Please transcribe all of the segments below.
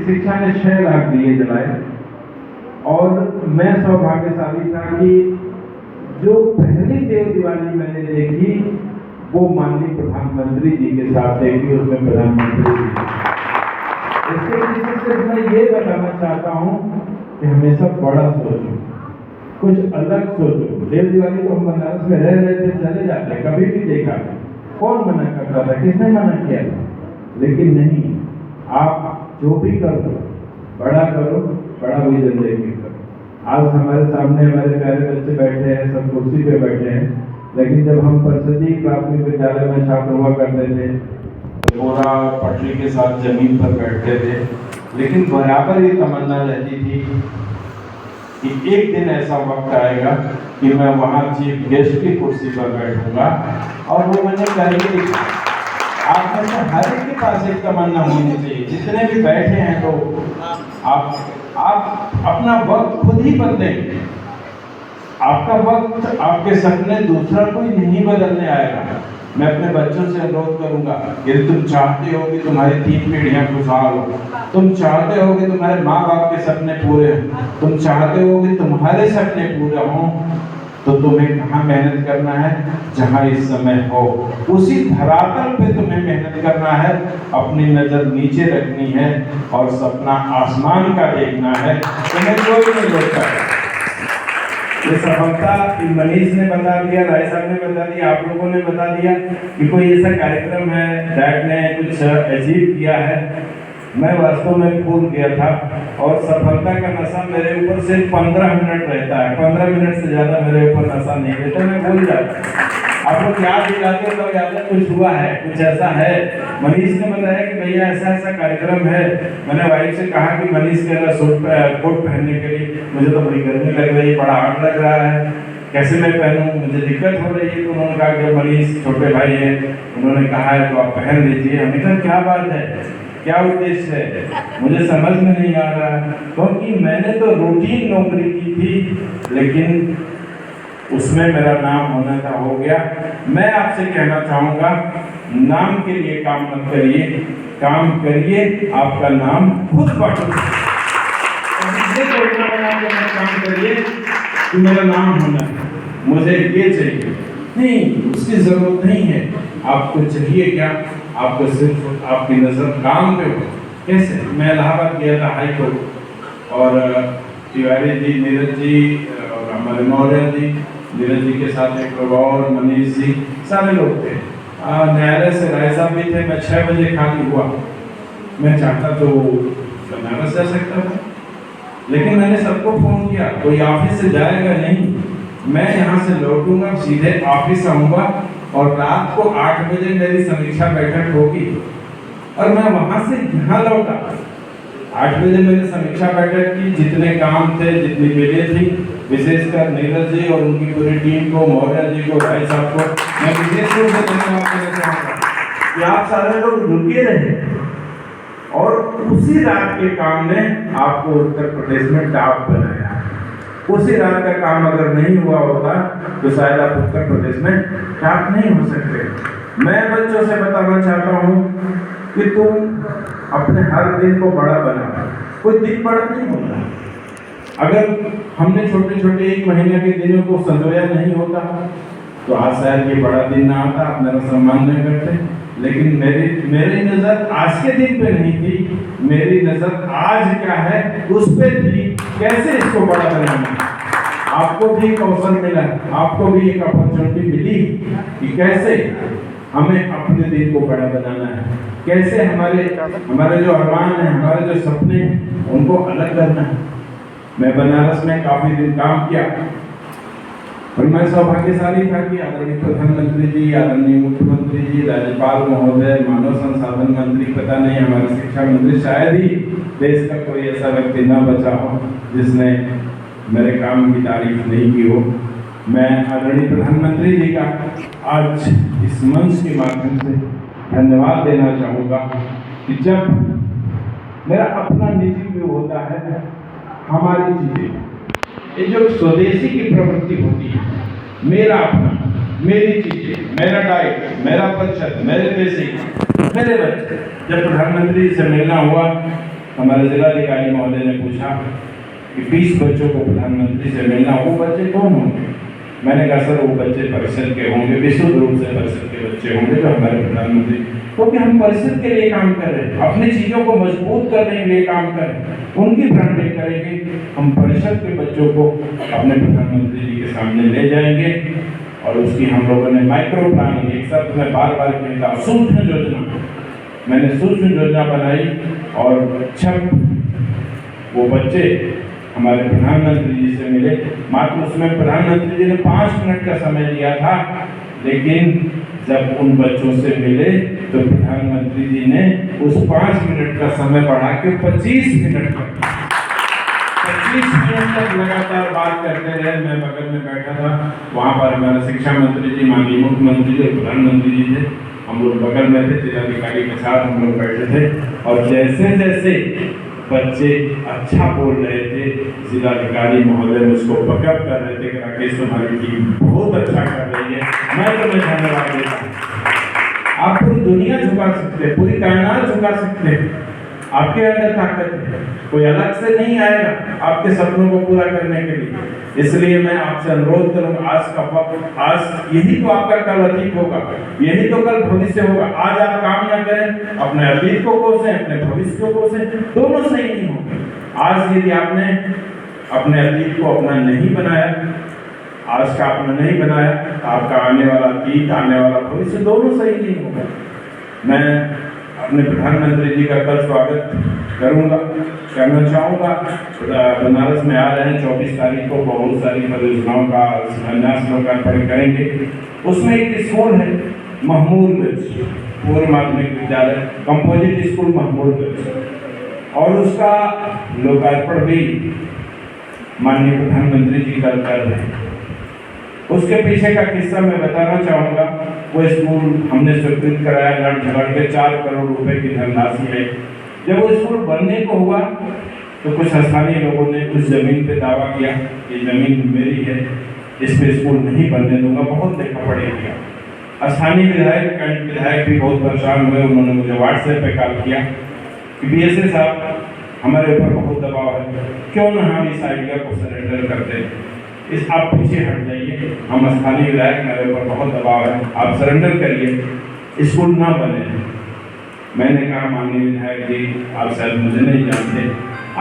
शिक्षा ने 6 लाख दिए जलाए। और मैं सौभाग्यशाली था कि जो पहली देव दिवाली मैंने देखी वो माननीय प्रधानमंत्री जी के साथ देखी, उसमें प्रधानमंत्री जी। इसके पीछे से मैं ये बताना चाहता हूँ कि हमेशा बड़ा सोचो, कुछ अलग सोचो। देव दिवाली तो हम बनारस में रह रहे थे, चले जाते, कभी भी देखा, कौन मना करता था, किसने मना किया था? लेकिन नहीं, आप जो भी करो बड़ा करो, बड़ा विजन लेके करो। आज हमारे सामने हमारे प्यारे बच्चे बैठे हैं, सब कुर्सी पे बैठे हैं, लेकिन जब हम परिषदीय प्राथमिक विद्यालय में छात्र हुआ करते थे, बोरा पटरी के साथ जमीन पर बैठते थे, लेकिन बराबर ये तमन्ना रहती थी कि एक दिन ऐसा वक्त आएगा कि मैं वहाँ चीफ गेस्ट की कुर्सी पर बैठूंगा, और वो मैंने करके दिखा। आप में से हर एक के पास एक तमन्ना होनी चाहिए, जितने भी बैठे हैं तो आप अपना वक्त खुद ही बदलेंगे। आपका वक्त, आपके सपने दूसरा कोई नहीं बदलने आएगा। मैं अपने बच्चों से अनुरोध करूंगा, यदि तुम चाहते हो कि तुम्हारी 3 पीढ़ियां खुशहाल हो, तुम चाहते हो कि तुम्हारे माँ बाप के सपने पूरे हों, तुम चाहते हो कि तुम्हारे सपने पूरे हों, तो तुम्हें कहाँ मेहनत करना है? जहाँ इस समय हो उसी धरातल पे तुम्हें मेहनत करना है। अपनी नजर नीचे रखनी है और सपना आसमान का देखना है। तुम्हें कोई नहीं रोकता है। ये सफलता मनीष ने बता दिया, राय साहब ने बता दिया, आप लोगों ने बता दिया कि कोई ऐसा कार्यक्रम है, डैड ने कुछ अचीव किया है। मैं वास्तव में भूल गया था, और सफलता का नशा मेरे ऊपर सिर्फ 15 मिनट रहता है। 15 मिनट से ज़्यादा मेरे ऊपर नशा नहीं रहता, मैं भूल जाता। आप लोग याद दिलाते हो तो याद है कुछ हुआ है, कुछ ऐसा है। मनीष ने बताया कि भैया ऐसा ऐसा कार्यक्रम है। मैंने वाइफ से कहा कि मनीष कह रहा कोट पहनने के लिए, मुझे तो बड़ी गर्मी लग रही है, बड़ा हार्ड लग रहा है, कैसे मैं पहनूं, मुझे दिक्कत हो रही है। तो उन्होंने कहा कि मनीष छोटे भाई हैं, उन्होंने कहा है तो आप पहन लीजिए। हमने कहा क्या बात है, क्या उद्देश्य है, मुझे समझ में नहीं आ रहा, क्योंकि मैंने तो रूटीन नौकरी की थी, लेकिन उसमें मेरा नाम होना था, हो गया। मैं आपसे कहना चाहूँगा, नाम के लिए काम मत करिए, काम करिए, आपका नाम खुद बढ़ेगा। काम करिए कि मेरा नाम होना है, मुझे ये चाहिए नहीं, उसकी जरूरत नहीं है। आपको चाहिए क्या? आपको सिर्फ आपकी नजर काम पे हो। कैसे? मैं इलाहाबाद गया था हाई कोर्ट, और तिवारी जी, नीरज जी और हमारे मौर्य जी, नीरज जी के साथ एक लोग और, मनीष जी, सारे लोग थे। न्यायालय से राय साहब भी थे। मैं 6 बजे खाली हुआ। मैं चाहता तो बनारस जा सकता था, लेकिन मैंने सबको फोन किया, कोई ऑफिस से जाएगा नहीं, मैं यहाँ से लौटूंगा, सीधे ऑफिस आऊँगा, और रात को 8 बजे मेरी समीक्षा बैठक होगी, और मैं वहाँ से यहाँ लौटा। 8 बजे मैंने समीक्षा बैठक की, जितने काम थे, जितनी बिलें थी, विशेषकर नीरज जी और उनकी पूरी टीम को, मौर्य जी को, राय साहब को मैं विशेष रूप से धन्यवाद देना चाहूँगा कि आप सारे लोग रुके रहे, और उसी रात के काम ने आपको उत्तर प्रदेश में टॉप बनाया। उसी रात का काम अगर नहीं हुआ होता तो शायद आप उत्तर प्रदेश में टॉप नहीं हो सकते। मैं बच्चों से बताना चाहता हूँ कि तुम अपने हर दिन को बड़ा बनाओ। कोई दिन बड़ा नहीं होता। अगर हमने छोटे छोटे 1 महीने के दिनों को संजोया नहीं होता तो आज शायद ये बड़ा दिन ना आता, आप मेरा सम्मान नहीं करते। लेकिन मेरी नजर आज के दिन पे नहीं थी, मेरी नजर आज क्या है उस पे थी, कैसे इसको बड़ा बनाना। आपको भी एक अवसर मिला, आपको भी एक अपॉर्चुनिटी मिली कि कैसे हमें अपने दिन को बड़ा बनाना है, कैसे हमारे जो अरमान है, हमारे जो सपने हैं, उनको अलग करना है। मैं बनारस में काफी दिन काम किया, और मैं सौभाग्यशाली था कि आदरणीय प्रधानमंत्री जी, आदरणीय मुख्यमंत्री जी, राज्यपाल महोदय, मानव संसाधन मंत्री, पता नहीं हमारे शिक्षा मंत्री, शायद ही देश का कोई ऐसा व्यक्ति न बचा हो जिसने मेरे काम की तारीफ नहीं की हो। मैं आदरणीय प्रधानमंत्री जी का आज इस मंच के माध्यम से धन्यवाद देना चाहूँगा कि जब मेरा अपना निजी व्यू होता है, हमारी चीजें, ये जो स्वदेशी की प्रवृत्ति होती है, मेरा अपना, मेरी चीजें, मेरा डाइट, मेरा परिषद, मेरे बेसिक, मेरे बच्चे, जब प्रधानमंत्री से मिलना हुआ हमारे जिलाधिकारी महोदय ने पूछा कि 20 बच्चों को प्रधानमंत्री से मिलना, वो बच्चे कौन होंगे? मैंने कहा सर वो बच्चे परिषद के होंगे, विशुद्ध रूप से परिषद के बच्चे होंगे जो हमारे प्रधानमंत्री, क्योंकि हम परिषद के लिए काम कर रहे हैं, अपनी चीज़ों को मजबूत करने के लिए काम कर रहे हैं, उनकी ब्रांडिंग करेंगे, हम परिषद के बच्चों को अपने प्रधानमंत्री जी के सामने ले जाएंगे। और उसकी हम लोगों ने माइक्रो प्लानिंग, एक शब्द मैं बार बार कहता हूँ, सूक्ष्म योजना, मैंने सूक्ष्म योजना बनाई और जब वो बच्चे हमारे प्रधानमंत्री जी से मिले, मात्र उसमें प्रधानमंत्री जी ने 5 मिनट का समय दिया था, लेकिन जब उन बच्चों से मिले तो प्रधानमंत्री जी ने उस 5 मिनट का समय बढ़ा के 25 मिनट तक लगातार बात करते रहे। मैं बगल में बैठा था, वहाँ पर हमारे शिक्षा मंत्री जी, माननीय मुख्यमंत्री जी और प्रधानमंत्री जी थे, हम लोग बगल में थे, जिलाधिकारी के साथ हम लोग बैठे थे। और जैसे जैसे बच्चे अच्छा बोल रहे थे, जिलाधिकारी महोदय उसको बकअप कर रहे थे कि राकेश तुम्हारी टीम बहुत अच्छा कर रही है, मैं तुम्हें धन्यवाद देता हूँ। आप पूरी दुनिया झुका सकते हैं, पूरी कायनात झुका सकते हैं, आपके अंदर ताकत है, कोई अलग से नहीं आएगा आपके सपनों को पूरा करने के लिए। इसलिए मैं आपसे अनुरोध करूंगा, आज का वक्त, आज यही तो आपका कल अतीत होगा, यही तो कल भविष्य होगा। आज आप काम ना करें, अपने अतीत को कोसें, अपने भविष्य को कोसें, दोनों सही नहीं होंगे। आज यदि आपने अपने अतीत को अपना नहीं बनाया, आज का अपना नहीं बनाया, आपका आने वाला अतीत, आने वाला भविष्य दोनों सही नहीं होगा। मैं अपने प्रधानमंत्री जी का कल स्वागत करना चाहूँगा। बनारस में आ रहे हैं 24 तारीख को, बहुत सारी परियोजनाओं का शिलान्यास लोकार्पण करेंगे। उसमें एक स्कूल है महमूदगंज, पूर्व माध्यमिक विद्यालय, कंपोजिट स्कूल महमूदगंज, और उसका लोकार्पण भी माननीय प्रधानमंत्री जी कल कर रहे हैं। उसके पीछे का किस्सा मैं बताना चाहूँगा। वो स्कूल हमने स्वीकृत कराया, लड़ झगड़ के 4 करोड़ रुपए की धनराशि है। जब वो स्कूल बनने को हुआ तो कुछ स्थानीय लोगों ने उस जमीन पे दावा किया कि जमीन मेरी है, इस पे स्कूल नहीं बनने दूंगा, बहुत देखा पड़े किया। स्थानीय विधायक भी बहुत परेशान हुए, उन्होंने मुझे व्हाट्सएप पे कॉल किया कि बीएसए साहब हमारे ऊपर बहुत दबाव है, क्यों ना हम इस आइडिया को सरेंडर कर दें, इस आप पीछे हट जाइए, हम स्थानीय विधायक, मेरे ऊपर बहुत दबाव है, आप सरेंडर करिए, स्कूल ना बने। मैंने कहा माननीय विधायक जी, आप शायद मुझे नहीं जानते,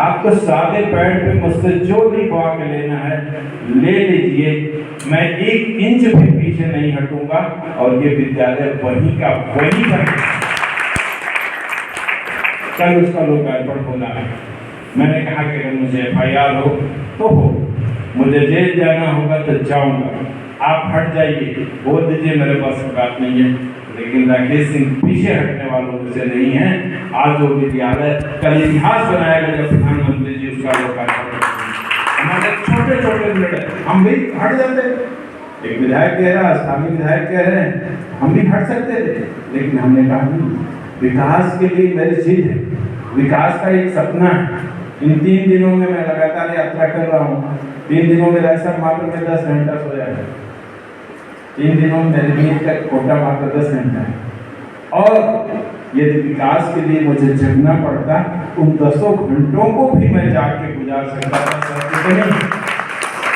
आपको सादे पैड पे मुझसे जो लिखवा के लेना है ले लीजिए, मैं 1 इंच भी पीछे नहीं हटूंगा और ये विद्यालय वहीं का वहीं रहेगा। कल उसका लोकार्पण होना है। मैंने कहा कि अगर मुझे FIR हो तो हो, मुझे जेल जाना होगा तो जाऊंगा, आप हट जाइए, बोल दीजिए मेरे पास बात नहीं है, लेकिन राकेश सिंह पीछे हटने वालों में से नहीं है। आज वो विद्यालय कल इतिहास बनाएगा जब प्रधानमंत्री जी उसका लोकार्पण करेंगे। हमारे छोटे छोटे लड़े हम भी हट जाते, एक विधायक कह रहा, स्थानीय विधायक कह रहे हैं, हम भी हट सकते थे, लेकिन हमने कहा नहीं, विकास के लिए मेरी चीज है, विकास का एक सपना है। इन 3 दिनों में मैं लगातार यात्रा कर रहा हूँ। 3 दिनों में ऐसा मात्र में 10 घंटा सोया है। 3 दिनों में मेरी नींद का कोटा मात्र 10 घंटा है। और यदि विकास के लिए मुझे जगना पड़ता, उन 10 घंटों को भी मैं जाग के गुजार सकता था।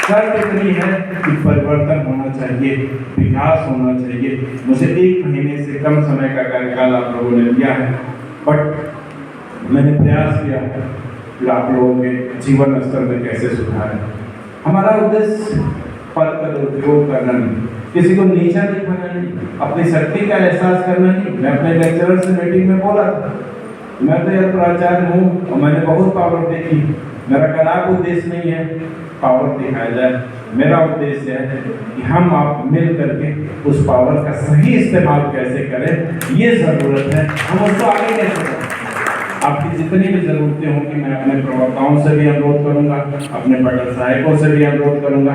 शर्त इतनी है कि परिवर्तन होना चाहिए, विकास होना चाहिए। मुझे 1 महीने से कम समय का कार्यकाल आप लोगों ने दिया है, बट मैंने प्रयास किया है कि आप लोगों के जीवन स्तर में कैसे सुधार है। हमारा उद्देश्य पद का दुरुपयोग करना नहीं, किसी को नीचा दिखाना नहीं, अपनी शक्ति का एहसास करना नहीं। मैं अपने लेक्चरर से मीटिंग में बोला था, मैं तो यार प्राचार्य हूँ और मैंने बहुत पावर देखी, मेरा खराब उद्देश्य नहीं है पावर दिखाया जाए, मेरा उद्देश्य है कि हम आप मिल करके उस पावर का सही इस्तेमाल कैसे करें, ये ज़रूरत है। हम उसको आगे कैसे करें, आपकी जितनी भी ज़रूरतें होंगी मैं अपने प्रवक्ताओं से भी अनुरोध करूँगा, अपने पटल सहायकों से भी अनुरोध करूँगा।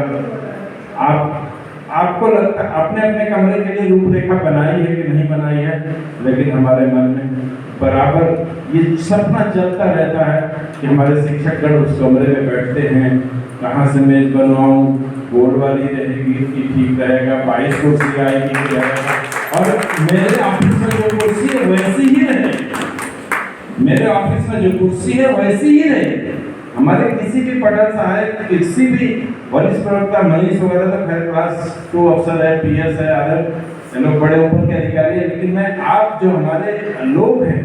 आपको लगता अपने अपने कमरे के लिए रूपरेखा बनाई है कि नहीं बनाई है, लेकिन हमारे मन में बराबर ये सपना चलता रहता है कि हमारे शिक्षकगण उस कमरे में बैठते हैं, कहाँ से मेज बनवाऊँ, बोर्ड वाली रहेगी कि ठीक रहेगा, 22 कुर्सी आएगी कि रहेगा, और मेरे ऑफिस में जो कुर्सी है वैसी ही रहेगी। मेरे ऑफिस में जो कुर्सी है वैसी ही रहे। हमारे किसी भी पटल सहायक, किसी भी वरिष्ठ प्रवक्ता, मनीष वगैरह तो खैर क्लास 2 अफसर है, PS है, अदर लोग बड़े ऊपर के अधिकारी है, लेकिन मैं आप जो हमारे लोग हैं,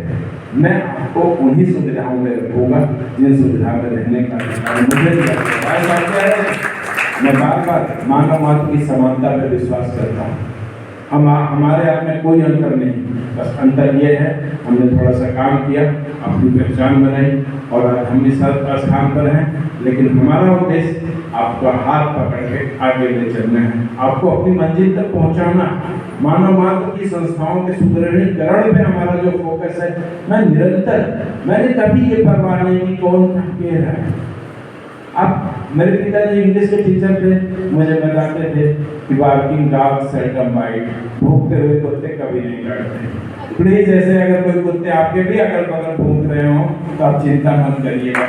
मैं आपको उन्हीं सुविधाओं में रखूंगा जिन सुविधा में रहने का अधिकार मुझे दिया है। मैं बार बार मानव मात्र की समानता पर विश्वास करता हूँ। हमारे आप में कोई अंतर नहीं, बस अंतर ये है हमने थोड़ा सा काम किया, अपनी पहचान बनाई और आज हम इस स्थान पर हैं। लेकिन हमारा उद्देश्य आपका हाथ पकड़ के आगे ले चलना है, आपको अपनी मंजिल तक पहुंचाना। मानव मात्र की संस्थाओं के सुदृढ़ीकरण पे हमारा जो फोकस है, मैंने कभी ये परवाह नहीं की कौन कह रहा है। अब मेरे पिताजी इंग्लिश के टीचर थे, मुझे बताते थे कि बार्किंग डॉग सेल्डम बाइट, भूखते हुए कुत्ते कभी नहीं काटते। प्लीज ऐसे अगर कोई कुत्ते आपके भी अगल बगल भूख रहे हो तो आप चिंता मत करिएगा,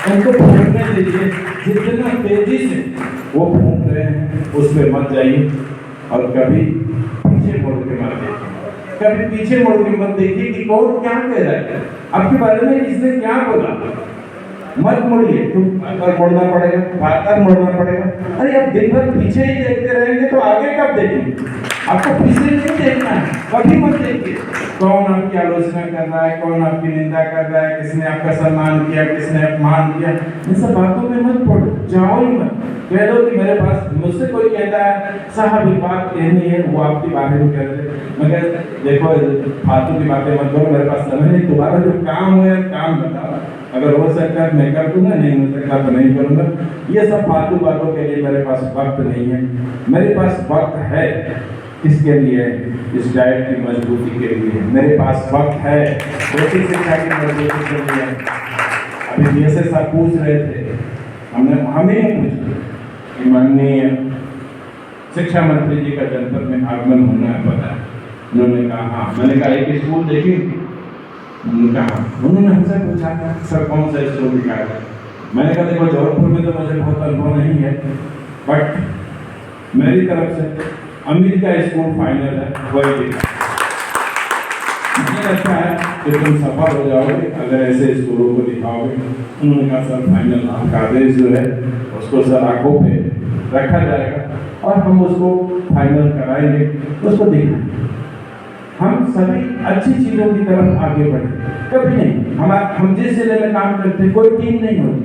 उनको भूखने दीजिए। जितना तेजी से वो भूख रहे हैं उस पर मत जाइए और कभी पीछे मुड़ के मत देखिए, कभी पीछे मुड़ के मत देखिए कि कौन क्या कह रहा है आपके बारे में, किसने क्या बोला। मत मुड़िए, अगर मुड़ना पड़ेगा बार मुड़ना पड़ेगा। अरे अब दिन भर पीछे ही देखते रहेंगे तो आगे कब देखेंगे? आपको पीछे नहीं देखना है, कभी मत देखिए कौन आपकी आलोचना कर रहा है, कौन आपकी निंदा कर रहा है, किसने आपका सम्मान किया, किसने अपमान किया। इन सब बातों में मत पड़ो, जाओ ही मत। कह दो कि मेरे पास, मुझसे कोई कहता है साहब ये बात कहनी है, वो आपकी बातें नहीं कर रहे, मगर देखो फालतू की बातें मत करो, मेरे पास समय नहीं, तुम्हारा जो काम है काम बताओ, अगर हो सकता है मैं कर दूंगा, नहीं हो सकता तो नहीं करूंगा। ये सब फालतू बातों के लिए मेरे पास वक्त नहीं है। मेरे पास वक्त है किसके लिए? इस डाइट की मजबूती के लिए। मेरे पास वक्त है बेसिक शिक्षा की मजबूती के लिए। अभी BSS साहब पूछ रहे थे, हमें पूछा कि माननीय शिक्षा मंत्री जी का जनपद में आगमन होना है, पता है? उन्होंने कहा हाँ। मैंने कहा एक स्कूल देखी, उन्होंने हमसे पूछा सर कौन सा स्कूल दिखाया है? मैंने कहा देखो जौनपुर में तो मुझे बहुत अनुभव नहीं है, बट मेरी तरफ से अमित का स्कूल फाइनल है, वही दिखा। मुझे लगता है कि तुम सफल हो जाओगे अगर ऐसे स्कूलों को दिखाओगे। उन्होंने कहा सर फाइनल आपका आदेश जो है उसको सर आंखों पे रखा जाएगा और हम उसको फाइनल कराएंगे, उसको दिखाएंगे। हम सभी अच्छी चीजों की तरफ आगे बढ़े, कभी नहीं। हम जिस जिले में काम करते हैं कोई टीम नहीं होती,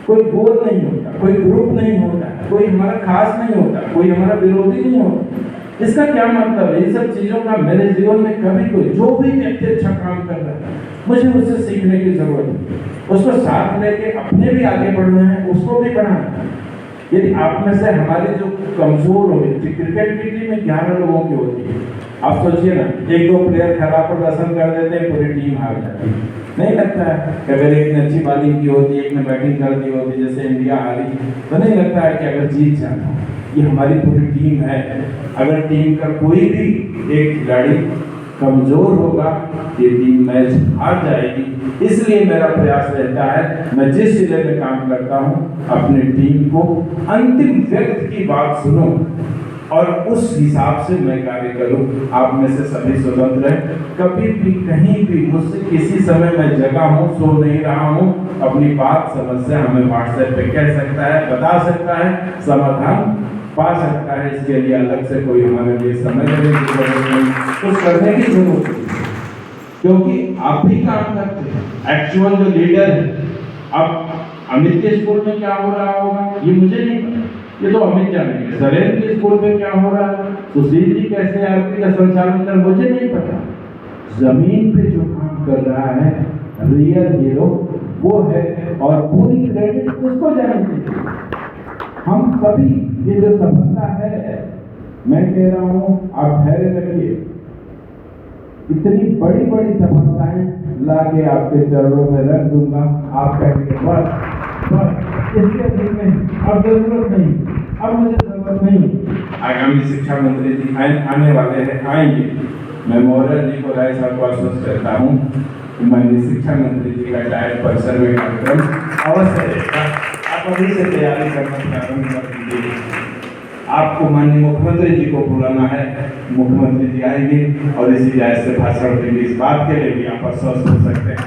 कोई गोल नहीं होता, कोई ग्रुप नहीं होता, कोई हमारा खास नहीं होता, कोई हमारा विरोधी नहीं होता। इसका क्या मतलब है? इन सब चीजों का मेरे जीवन में कभी कोई, जो भी व्यक्ति अच्छा काम कर रहा है, मुझे उससे सीखने की जरूरत है, उसको साथ लेके अपने भी आगे बढ़ना है, उसको भी बढ़ाना है। यदि आप में से हमारे जो कमजोर हो गए, क्रिकेट की टीम में 11 लोगों की होती है, आप सोचिए ना, 1-2 प्लेयर खराब प्रदर्शन कर देते हैं, पूरी टीम हार जाती है। नहीं लगता है कि अगर एक ने अच्छी बॉलिंग की होती, एक ने बैटिंग कर दी होती, जैसे इंडिया हारी, तो नहीं लगता है कि अगर जीत जाता। ये हमारी पूरी टीम है। अगर टीम का कोई भी एक खिलाड़ी कमजोर होगा, ये टीम मैच हार जाएगी। इसलिए मेरा प्रयास रहता है, मैं जिस जिले में काम करता हूँ अपनी टीम को अंतिम व्यक्ति की बात सुनो और उस हिसाब से मैं कार्य करूं। आप में से सभी स्वतंत्र हैं, कभी भी कहीं भी मुझसे किसी समय मैं जगा हूं, सो नहीं रहा हूं, अपनी बात समस्या हमें WhatsApp पे कह सकता है, बता सकता है, समाधान पा सकता है। इसके लिए अलग से कोई हमारे लिए समय देने की जरूरत नहीं, कुछ करने की जरूरत नहीं, क्योंकि आप भी काम करते हैं। एक्चुअल जो लीडर है, अब अमित के स्कूल में क्या हो रहा होगा ये मुझे नहीं पता, ये तो अमित जानेंगे। सरेन के स्कूल में क्या हो रहा है, सुशील जी कैसे आरती का संचालन कर, मुझे नहीं पता। जमीन पे जो काम कर रहा है रियल हीरो वो है और पूरी क्रेडिट उसको जानी चाहिए। हम सभी ये जो सफलता है, मैं कह रहा हूँ आप धैर्य रखिए, इतनी बड़ी बड़ी सफलताएं लाके आपके चरणों में रख दूंगा। आप कहेंगे बस इसके अधिक नहीं, अब जरूरत नहीं, अब मुझे जरूरत नहीं। आगामी शिक्षा मंत्री जी आने वाले हैं, आएंगे। मैं मौर्य जी को राय साहब को आश्वस्त करता हूँ कि माननीय शिक्षा मंत्री जी का डायट परिसर में कार्यक्रम अवश्य रहेगा। आप अभी से तैयारी करना प्रारंभ कर दीजिए। आपको माननीय मुख्यमंत्री जी को बुलाना है, मुख्यमंत्री जी आएंगे और इसी जायज से भाषण देंगे। इस बात के लिए भी आप आश्वस्त हो सकते हैं।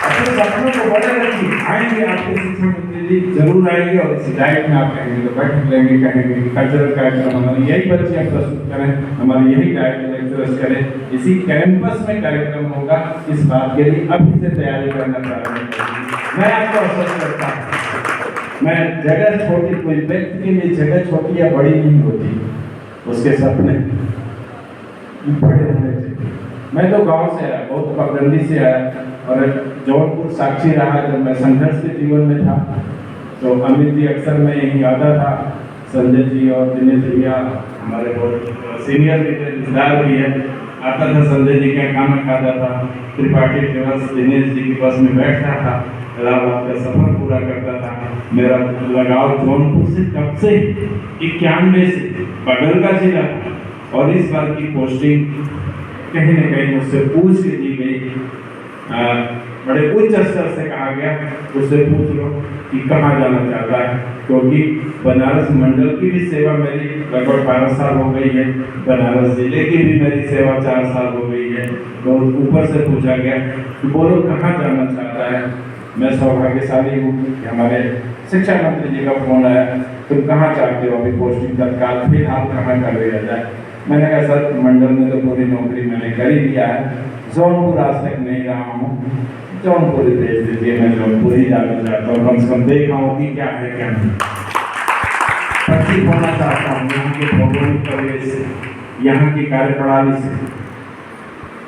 अपने सपनों को बड़े रखिए, आएंगे आपके शिक्षा मंत्री जी जरूर आएंगे और इस डायट में आप कहेंगे तो बैठक लेंगे, कहेंगे कि कल्चरल कार्यक्रम हमारे यही बच्चे प्रस्तुत करें, हमारे यही डायट लेक्चरर्स करें, इसी कैंपस में कार्यक्रम होगा। इस बात के लिए अभी से तैयारी करना प्रारंभ करेंगे। मैं आपको आश्वस्त करता हूँ, मैं जगह छोटी, कोई व्यक्ति के लिए जगह छोटी या बड़ी नहीं होती, उसके सपने बड़े होने चाहिए। मैं तो गांव से आया, बहुत पगडंडी से आया और जौनपुर साक्षी रहा। जब मैं संघर्ष के जीवन में था तो अमित जी अक्सर मैं यही आता था, संजय जी और दिनेश भैया हमारे बहुत सीनियर रिश्तेदार भी है, आता था संजय जी का खाना खाता था, त्रिपाठी ट्रेवल्स दिनेश जी की बस में बैठता था, इलाहाबाद का सफर पूरा करता था। मेरा लगाव जौनपुर से कब से 91 से बगल का जिला और इस बार की पोस्टिंग कहीं न कहीं मुझसे पूछ के दी गई, बड़े उच्च स्तर से कहा गया उससे पूछ लो कि कहाँ जाना चाहता है, क्योंकि बनारस मंडल की भी सेवा मेरी लगभग 12 साल हो गई है, बनारस जिले की भी मेरी सेवा 4 साल हो गई है। तो ऊपर से पूछा गया कि बोलो कहाँ जाना चाहता है। मैं सौभाग्यशाली हूँ कि हमारे शिक्षा मंत्री जी का फोन आया, तुम कहाँ चाहते हो अभी पोस्टिंग तत्काल, फिलहाल कहाँ कर दिया जाए। मैंने कहा सर मंडल में तो पूरी नौकरी मैंने कर ही दिया है, जौनपुर आज तक नहीं रहा हूँ, जौनपुर ही भेज दीजिए, मैं जौनपुर ही जाना चाहता हूँ, कम से कम देखा हूँ कि क्या है क्या नहीं। परिचित होना चाहता हूँ यहाँ के भौगोलिक परिवेश से, यहाँ की कार्यप्रणाली से।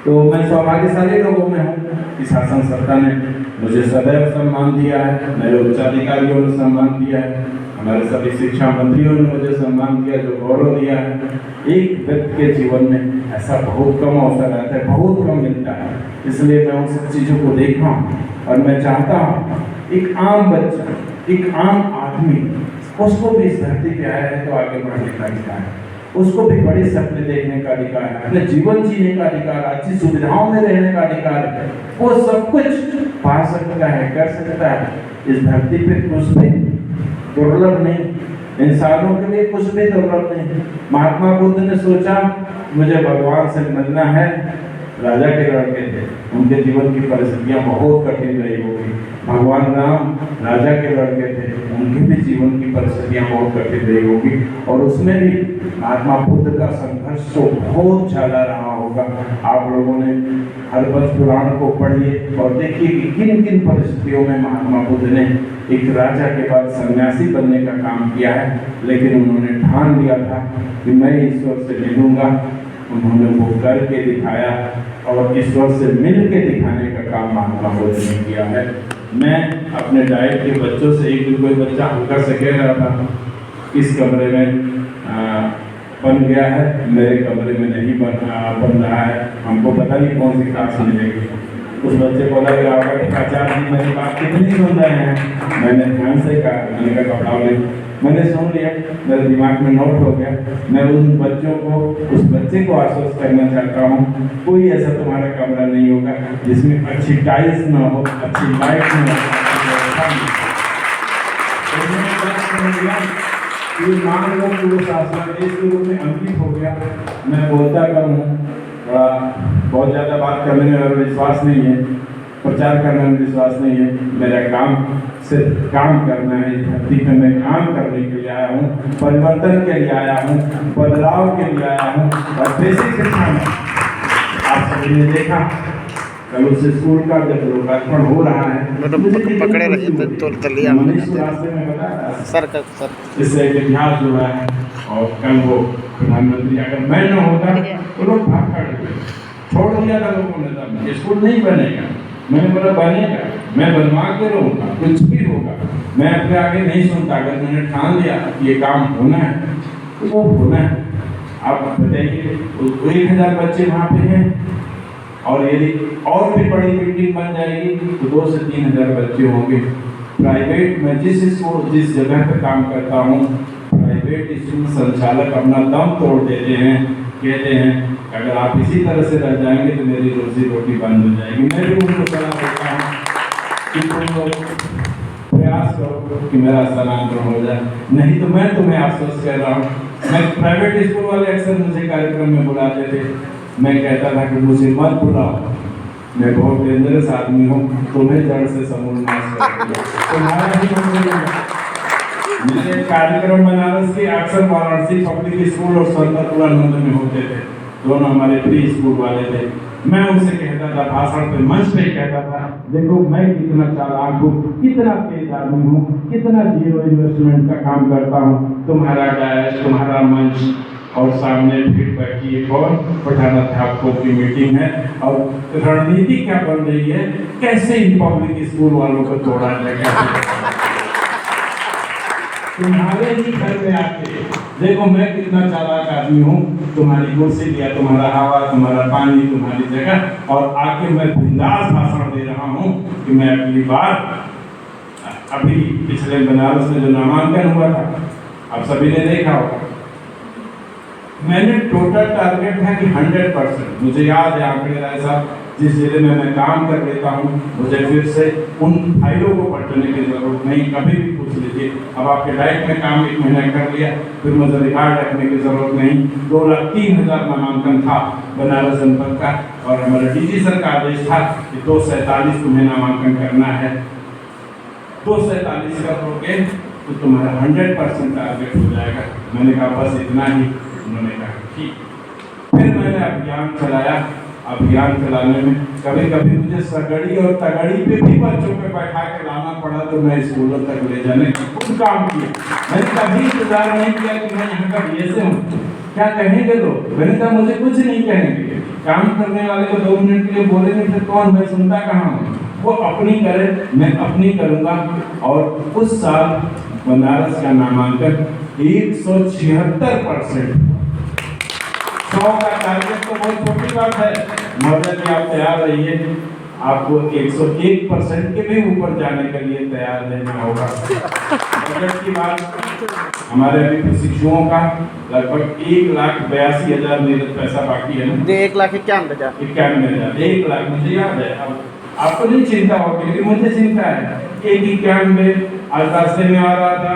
तो मैं सौभाग्यशाली लोगों में हूँ कि शासन सत्ता ने मुझे सदैव सम्मान दिया है, मेरे उच्चाधिकारियों ने सम्मान दिया है, हमारे सभी शिक्षा मंत्रियों ने मुझे सम्मान दिया, जो गौरव दिया है। एक व्यक्ति के जीवन में ऐसा बहुत कम अवसर रहता है, बहुत कम मिलता है, इसलिए मैं उन सब चीज़ों को देखा हूँ और मैं चाहता हूँ एक आम बच्चा, एक आम आदमी, उसको भी इस धरती पे आया है तो आगे बढ़ने का अधिकार है, उसको भी बड़े सपने देखने का अधिकार है, अपने जीवन जीने का अधिकार, अच्छी सुविधाओं में रहने का अधिकार है। वो सब कुछ पा सकता है, कर सकता है। इस धरती पे कुछ भी दुर्लभ नहीं, इंसानों के लिए कुछ भी दुर्लभ नहीं। महात्मा बुद्ध ने सोचा मुझे भगवान से मिलना है, राजा के लड़के थे, उनके जीवन की परिस्थितियां बहुत कठिन रही होगी। भगवान राम राजा के लड़के थे, उनके भी जीवन की परिस्थितियां बहुत कठिन रही होगी और उसमें भी महात्मा बुद्ध का संघर्ष तो बहुत ज़्यादा रहा होगा। आप लोगों ने हरवंश पुराण को पढ़िए और देखिए कि किन किन परिस्थितियों में महात्मा बुद्ध ने एक राजा के बाद सन्यासी बनने का काम किया है, लेकिन उन्होंने ठान लिया था कि मैं ईश्वर से मिलूंगा। उन्होंने वो करके दिखाया और ईश्वर से मिल के दिखाने का काम महात्मा बुद्ध ने किया है। मैं अपने डाइट के बच्चों से, एक कोई बच्चा होकर से कह रहा था इस कमरे में बन गया है, मेरे कमरे में नहीं बन रहा है, हमको पता नहीं कौन सी क्लास मिलेगी। उस बच्चे को लगा आचार्य जी मेरी बात कितनी सुन रहे हैं। मैंने ध्यान से कहा, मैंने कहा कपड़ा ले, मैंने सुन लिया, मेरे दिमाग में नोट हो गया। मैं उन बच्चों को, उस बच्चे को आश्वस्त करना चाहता हूँ, कोई ऐसा तुम्हारा कमरा नहीं होगा जिसमें अच्छी टाइल्स ना हो, अच्छी लाइट ना हो। ये मान लो कि वो शासन देश के रूप में अंकित हो गया। मैं बोलता कम हूँ, बहुत ज़्यादा बात करने में मेरा विश्वास नहीं है, प्रचार करने में विश्वास नहीं है। मेरा काम सिर्फ काम करना है। इस धरती पर मैं काम करने के लिए आया हूँ, परिवर्तन के लिए आया हूँ, बदलाव के लिए आया हूँ। और बेसिक शिक्षा में आप सभी ने देखा कल उस स्कूल का जब लोकार्पण हो रहा है, पकड़े रहे तो तलिया सर इससे एक इतिहास जुड़ा है। और कल वो प्रधानमंत्री, अगर मैं न होता तो लोग भाग खड़े छोड़ दिया था लोगों ने, स्कूल नहीं बनेगा। मैंने बोला बनेगा, मैं बनवा के रहूँगा, कुछ भी होगा, मैं अपने आगे नहीं सुनता। अगर मैंने ठान लिया कि ये काम होना है तो वो होना है। आप बताइए 1000 बच्चे वहाँ पे हैं और यदि और भी बड़ी बिल्डिंग बन जाएगी तो 2 से 3000 बच्चे होंगे। प्राइवेट में जिस जगह पर काम करता हूँ, प्राइवेट स्कूल संचालक अपना दम तोड़ देते हैं, कहते हैं अगर आप इसी तरह से रह जाएंगे तो मेरी रोजी रोटी बंद हो जाएगी। मैं भी उनको सलाह देता हूँ कि तुम लोग प्रयास करो, कि मेरा स्थानांतरण हो जाए, नहीं तो मैं तुम्हें आश्वस्त कर रहा हूँ। मैं प्राइवेट स्कूल वाले अक्सर मुझे कार्यक्रम में बुलाते थे, मैं कहता था कि मुझे मत बुलाओ, मैं बहुत डेंजरस आदमी हूँ, तुम्हें जड़ से समूल नाश कर दिया, तुम्हारा ही मंजूर। मेरे कार्यक्रम बनारस के अक्सर वाराणसी पब्लिक स्कूल और संतपुरानंद में होते थे, दोनों हमारे प्री स्कूल वाले थे। मैं उनसे कहता था, भाषण पे मंच पे कहता था, देखो मैं कितना चालाक हूँ, कितना तेज आदमी हूँ, कितना जीरो इन्वेस्टमेंट का काम करता हूँ। तुम्हारा डैश, तुम्हारा मंच और सामने फिर बैठी एक और प्रधानाध्यापकों की मीटिंग है और रणनीति क्या बन रही है, कैसे इन पब्लिक स्कूल वालों को तोड़ा जाएगा। तुम्हारे ही घर में आके देखो मैं कितना चालाक आदमी हूँ, तुम्हारी कुर्सी लिया, तुम्हारा हवा, तुम्हारा पानी, तुम्हारी जगह, और आके मैं बिंदास भाषण दे रहा हूँ कि मैं अगली बार, अभी पिछले बनारस में जो नामांकन हुआ था आप सभी ने देखा होगा, मैंने टोटल टारगेट है कि 100%, मुझे याद है आंकड़े राय साहब, जिस जिले में मैं काम कर लेता हूँ मुझे फिर से उन फाइलों को पढ़ने की जरूरत नहीं, कभी भी पूछ लीजिए। अब आपके डाइट में काम 1 महीना कर लिया, फिर मुझे रिकॉर्ड रखने की जरूरत नहीं। 2,03,000 नामांकन था बनारस जनपद का, और हमारे डीजी सर का आदेश था कि 247 तुम्हें नामांकन करना है, 247 करोगे तो तुम्हारा 100% टारगेट हो जाएगा। मैंने कहा बस इतना ही, उन्होंने कहा ठीक। फिर मैंने अभियान चलाया, अभियान चलाने में कभी कभी मुझे सगड़ी और तगड़ी पे भी बच्चों पे बैठा के लाना पड़ा, तो मैं स्कूलों तक ले जाने की खुद काम किया। मैंने कभी इंतजार नहीं किया कि मैं यहाँ का बीएसए हूँ, क्या कहेंगे लोग, मैंने कहा मुझे कुछ नहीं कहेंगे, काम करने वाले को 2 मिनट के लिए बोलेंगे फिर कौन, मैं सुनता कहाँ हूँ, वो अपनी करे, मैं अपनी करूँगा। और उस साल बनारस का नामांकन 176%, 100 का टारगेट तो बहुत छोटी बात है, मगर कि आप तैयार रहिए, आपको 101% के भी ऊपर जाने के लिए तैयार रहना होगा। बजट की बात, हमारे अभी प्रशिक्षुओं का लगभग 1,82,000 निरत पैसा बाकी है ना, 1,91,000 1 लाख मुझे याद है। अब आपको नहीं चिंता होगी लेकिन मुझे चिंता है। 1,91 आज रास्ते में आ रहा था,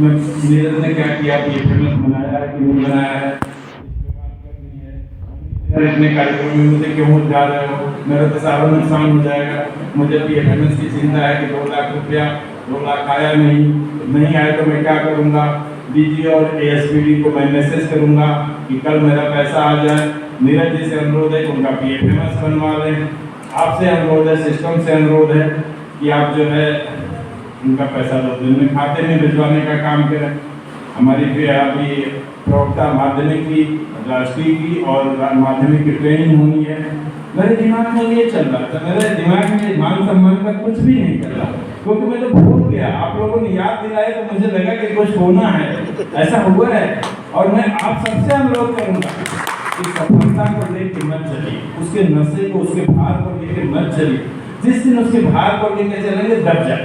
नीरज ने क्या किया, फेमस बनाया है कि नहीं बनाया है, इतने कार्यक्रम में मुझे क्यों जा रहे हो, मेरा तो सारा नुकसान हो जाएगा। मुझे PFMS की चिंता है कि 2 लाख रुपया, 2 लाख आया नहीं आया तो मैं क्या करूँगा। DG और ASPD को मैं मैसेज करूँगा कि कल मेरा पैसा आ जाए। नीरज जी से अनुरोध है कि उनका PFMS बनवा लें, आपसे अनुरोध है, सिस्टम से अनुरोध है कि आप जो है उनका पैसा 2 दिन में खाते में भिजवाने का काम करें। हमारी भी अभी प्रवक्ता माध्यमिक की, राष्ट्रीय की और माध्यमिक की ट्रेनिंग होनी है। मेरे दिमाग में ये चल रहा था, मेरे दिमाग में मान सम्मान का कुछ भी नहीं चल रहा, क्योंकि मैं तो भूल गया। आप लोगों ने याद दिलाया तो मुझे लगा कि कुछ होना है, ऐसा हुआ है। और मैं आप सबसे अनुरोध करूंगा कि सफलता को लेकर मत चलिए, उसके नशे को, उसके भार को लेकर मत चलिए। जिस दिन उसके भार को लेकर चलेंगे दब जाए,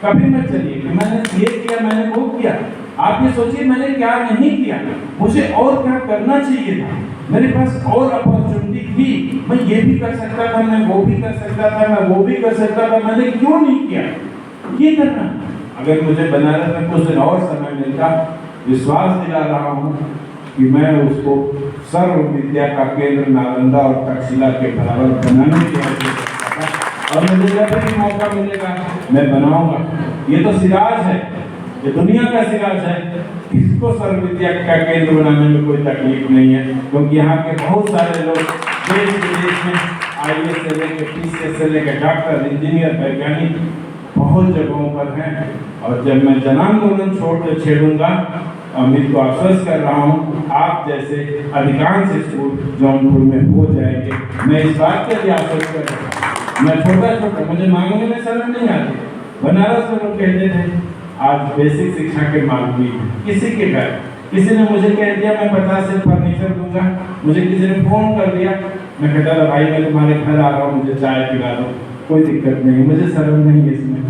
कभी मत चलिए कि मैंने ये किया, मैंने वो किया। आप ये सोचिए मैंने क्या नहीं किया, मुझे और क्या करना चाहिए था, मेरे पास और अपॉर्चुनिटी थी, मैं ये भी कर सकता था, मैं वो भी कर सकता था, मैं वो भी कर सकता था, मैंने क्यों नहीं किया। ये करना, अगर मुझे बनारस में कुछ दिन और समय मिलता, विश्वास दिला रहा हूँ कि मैं उसको सर्व विद्या का केंद्र नालंदा और तक्षशिला के बराबर बनाने की कोशिश करता था, और मुझे जब भी मौका मिलेगा मैं बनाऊंगा। ये तो सिराज है, ये दुनिया का सिराज है, इसको सर्व विद्या का केंद्र बनाने में कोई तकलीफ नहीं है, क्योंकि यहाँ के बहुत सारे लोग देश विदेश में IAS से लेकर PCS से लेकर डॉक्टर, इंजीनियर, वैज्ञानिक बहुत जगहों पर हैं। और जब मैं जन आंदोलन छोड़ छेड़ूंगा, अमित को आश्वस्त कर रहा हूँ, आप जैसे अधिकांश स्कूल जौनपुर में हो जाएंगे। मैं इस बात के लिए आश्वस्त कर रहा हूँ। मैं छोटा मुझे मांगने में शर्म नहीं आती। बनारस में लोग कहते थे आज बेसिक शिक्षा के मांगनी, किसी के घर किसी ने मुझे कह दिया मैं 50 से फर्नीचर दूंगा, मुझे किसी ने फोन कर दिया, मैं कहता था भाई मैं तुम्हारे घर आ रहा हूँ, मुझे चाय पिला दो, कोई दिक्कत नहीं, मुझे शर्म नहीं है इसमें।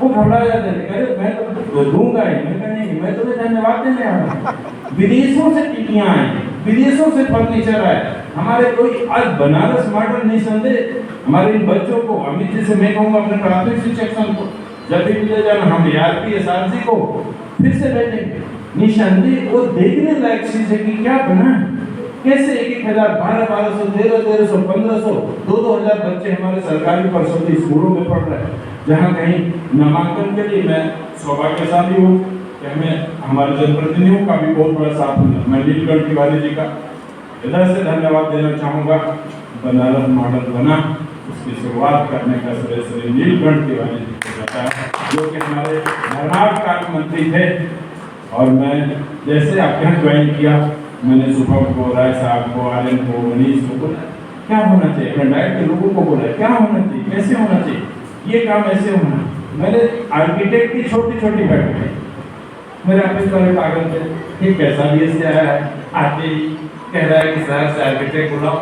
वो घबरा जाते थे, अरे मैं तो दूंगा ही, मैं कहा नहीं, मैं तुम्हें धन्यवाद देने आ रहा हूँ। विदेशों से टिकियाँ आई, विदेशों से फर्नीचर आए, हमारे कोई आज बनारस मॉडल निसंदेह हमारे इन बच्चों को, अमित जी से मैं कहूँगा अपने प्राथमिक शिक्षक संघ को जब भी मिले जाना हम ARP SRC को फिर से भेजेंगे। निशानदेही वो देखने लायक चीज है कि क्या बना है, कैसे 1,000, 1200, 1300, 1500, 2,000 बच्चे हमारे सरकारी सरस्वती स्कूलों में पढ़ रहे हैं, जहाँ कहीं नामांकन के लिए मैं सौभाग्यशाली हूँ कि हमें हमारे जनप्रतिनिधियों का भी बहुत बड़ा साथ मिला। मैं नीलकंठ तिवारी जी का हृदय से धन्यवाद देना चाहूँगा। बनारस मॉडल बना, उसकी शुरुआत करने का श्रेय नीलकंठ तिवारी जी को जाता है, जो कि हमारे धर्मार्थ कार्य मंत्री थे। और मैं जैसे आपके यहाँ ज्वाइन किया, मैंने शुभम को, राय साहब को, आर्यन को, मनीष को बोला क्या होना चाहिए, अपने डाइट के लोगों को बोला क्या होना चाहिए, कैसे होना चाहिए, ये काम ऐसे होना। मैंने आर्किटेक्ट की छोटी छोटी बैठक की, मेरे ऑफिस वाले पागल थे कि कैसा भी ऐसे आया है, आते ही कह रहा है कि शहर से आर्किटेक्ट बुलाओ,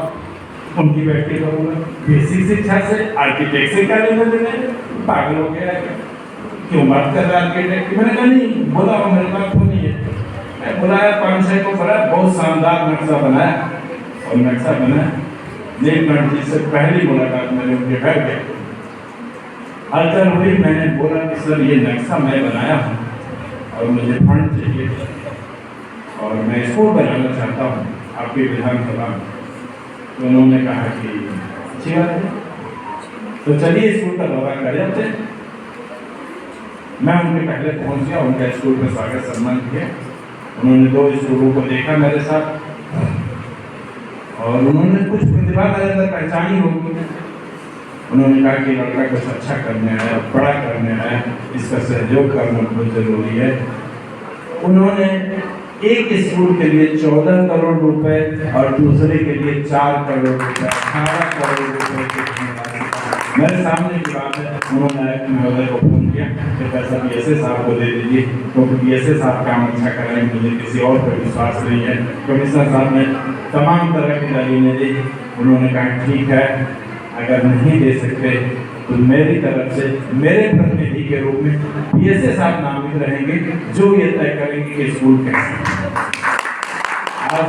उनकी बैठक करूँगा। बेसिक शिक्षा से आर्किटेक्ट से क्या लेना देना, पागल हो गया है, क्यों बात कर रहा है आर्किटेक्ट। मैंने कहा नहीं, बोला मेरे पास तो नहीं है। मैं बुलाया 5-6 को, बड़ा बहुत शानदार नक्शा बनाया, और नक्शा बनाया नीलकंठ जी से पहली मुलाकात मैंने उनके घर गए, हलचल हुई। मैंने बोला कि सर ये नक्शा मैं बनाया हूँ और मुझे फंड चाहिए और मैं स्कूल बनाना चाहता हूँ आपके विधानसभा में। तो उन्होंने कहा कि अच्छी बात है, तो चलिए स्कूल का दौरा कर जाते। मैं उनके पहले पहुंच गया, उनका स्कूल में स्वागत सम्मान किया। उन्होंने 2 स्कूलों को देखा मेरे साथ, और उन्होंने कुछ प्रतिभा मेरे अंदर पहचानी होगी। उन्होंने कहा कि लड़का कुछ अच्छा करने आया, बड़ा करने आया, इसका सहयोग करना बहुत जरूरी है। उन्होंने एक स्कूल के लिए 14 करोड़ रुपए और दूसरे के लिए 4 करोड़ रुपए, 18 करोड़ रुपए मेरे सामने की बात है। उन्होंने आयुक्त महोदय को फोन किया कि पैसा BSA साहब को दे दीजिए, क्योंकि BSA साहब काम अच्छा करेंगे, मुझे किसी और पर विश्वास नहीं है। कमिश्नर साहब ने तमाम तरह की दलीलें दी। उन्होंने कहा ठीक है, अगर नहीं दे सकते तो मेरी तरफ से मेरे प्रतिनिधि के रूप में BSA साहब नामित रहेंगे, जो ये तय करेंगे कि स्कूल कैसे। आज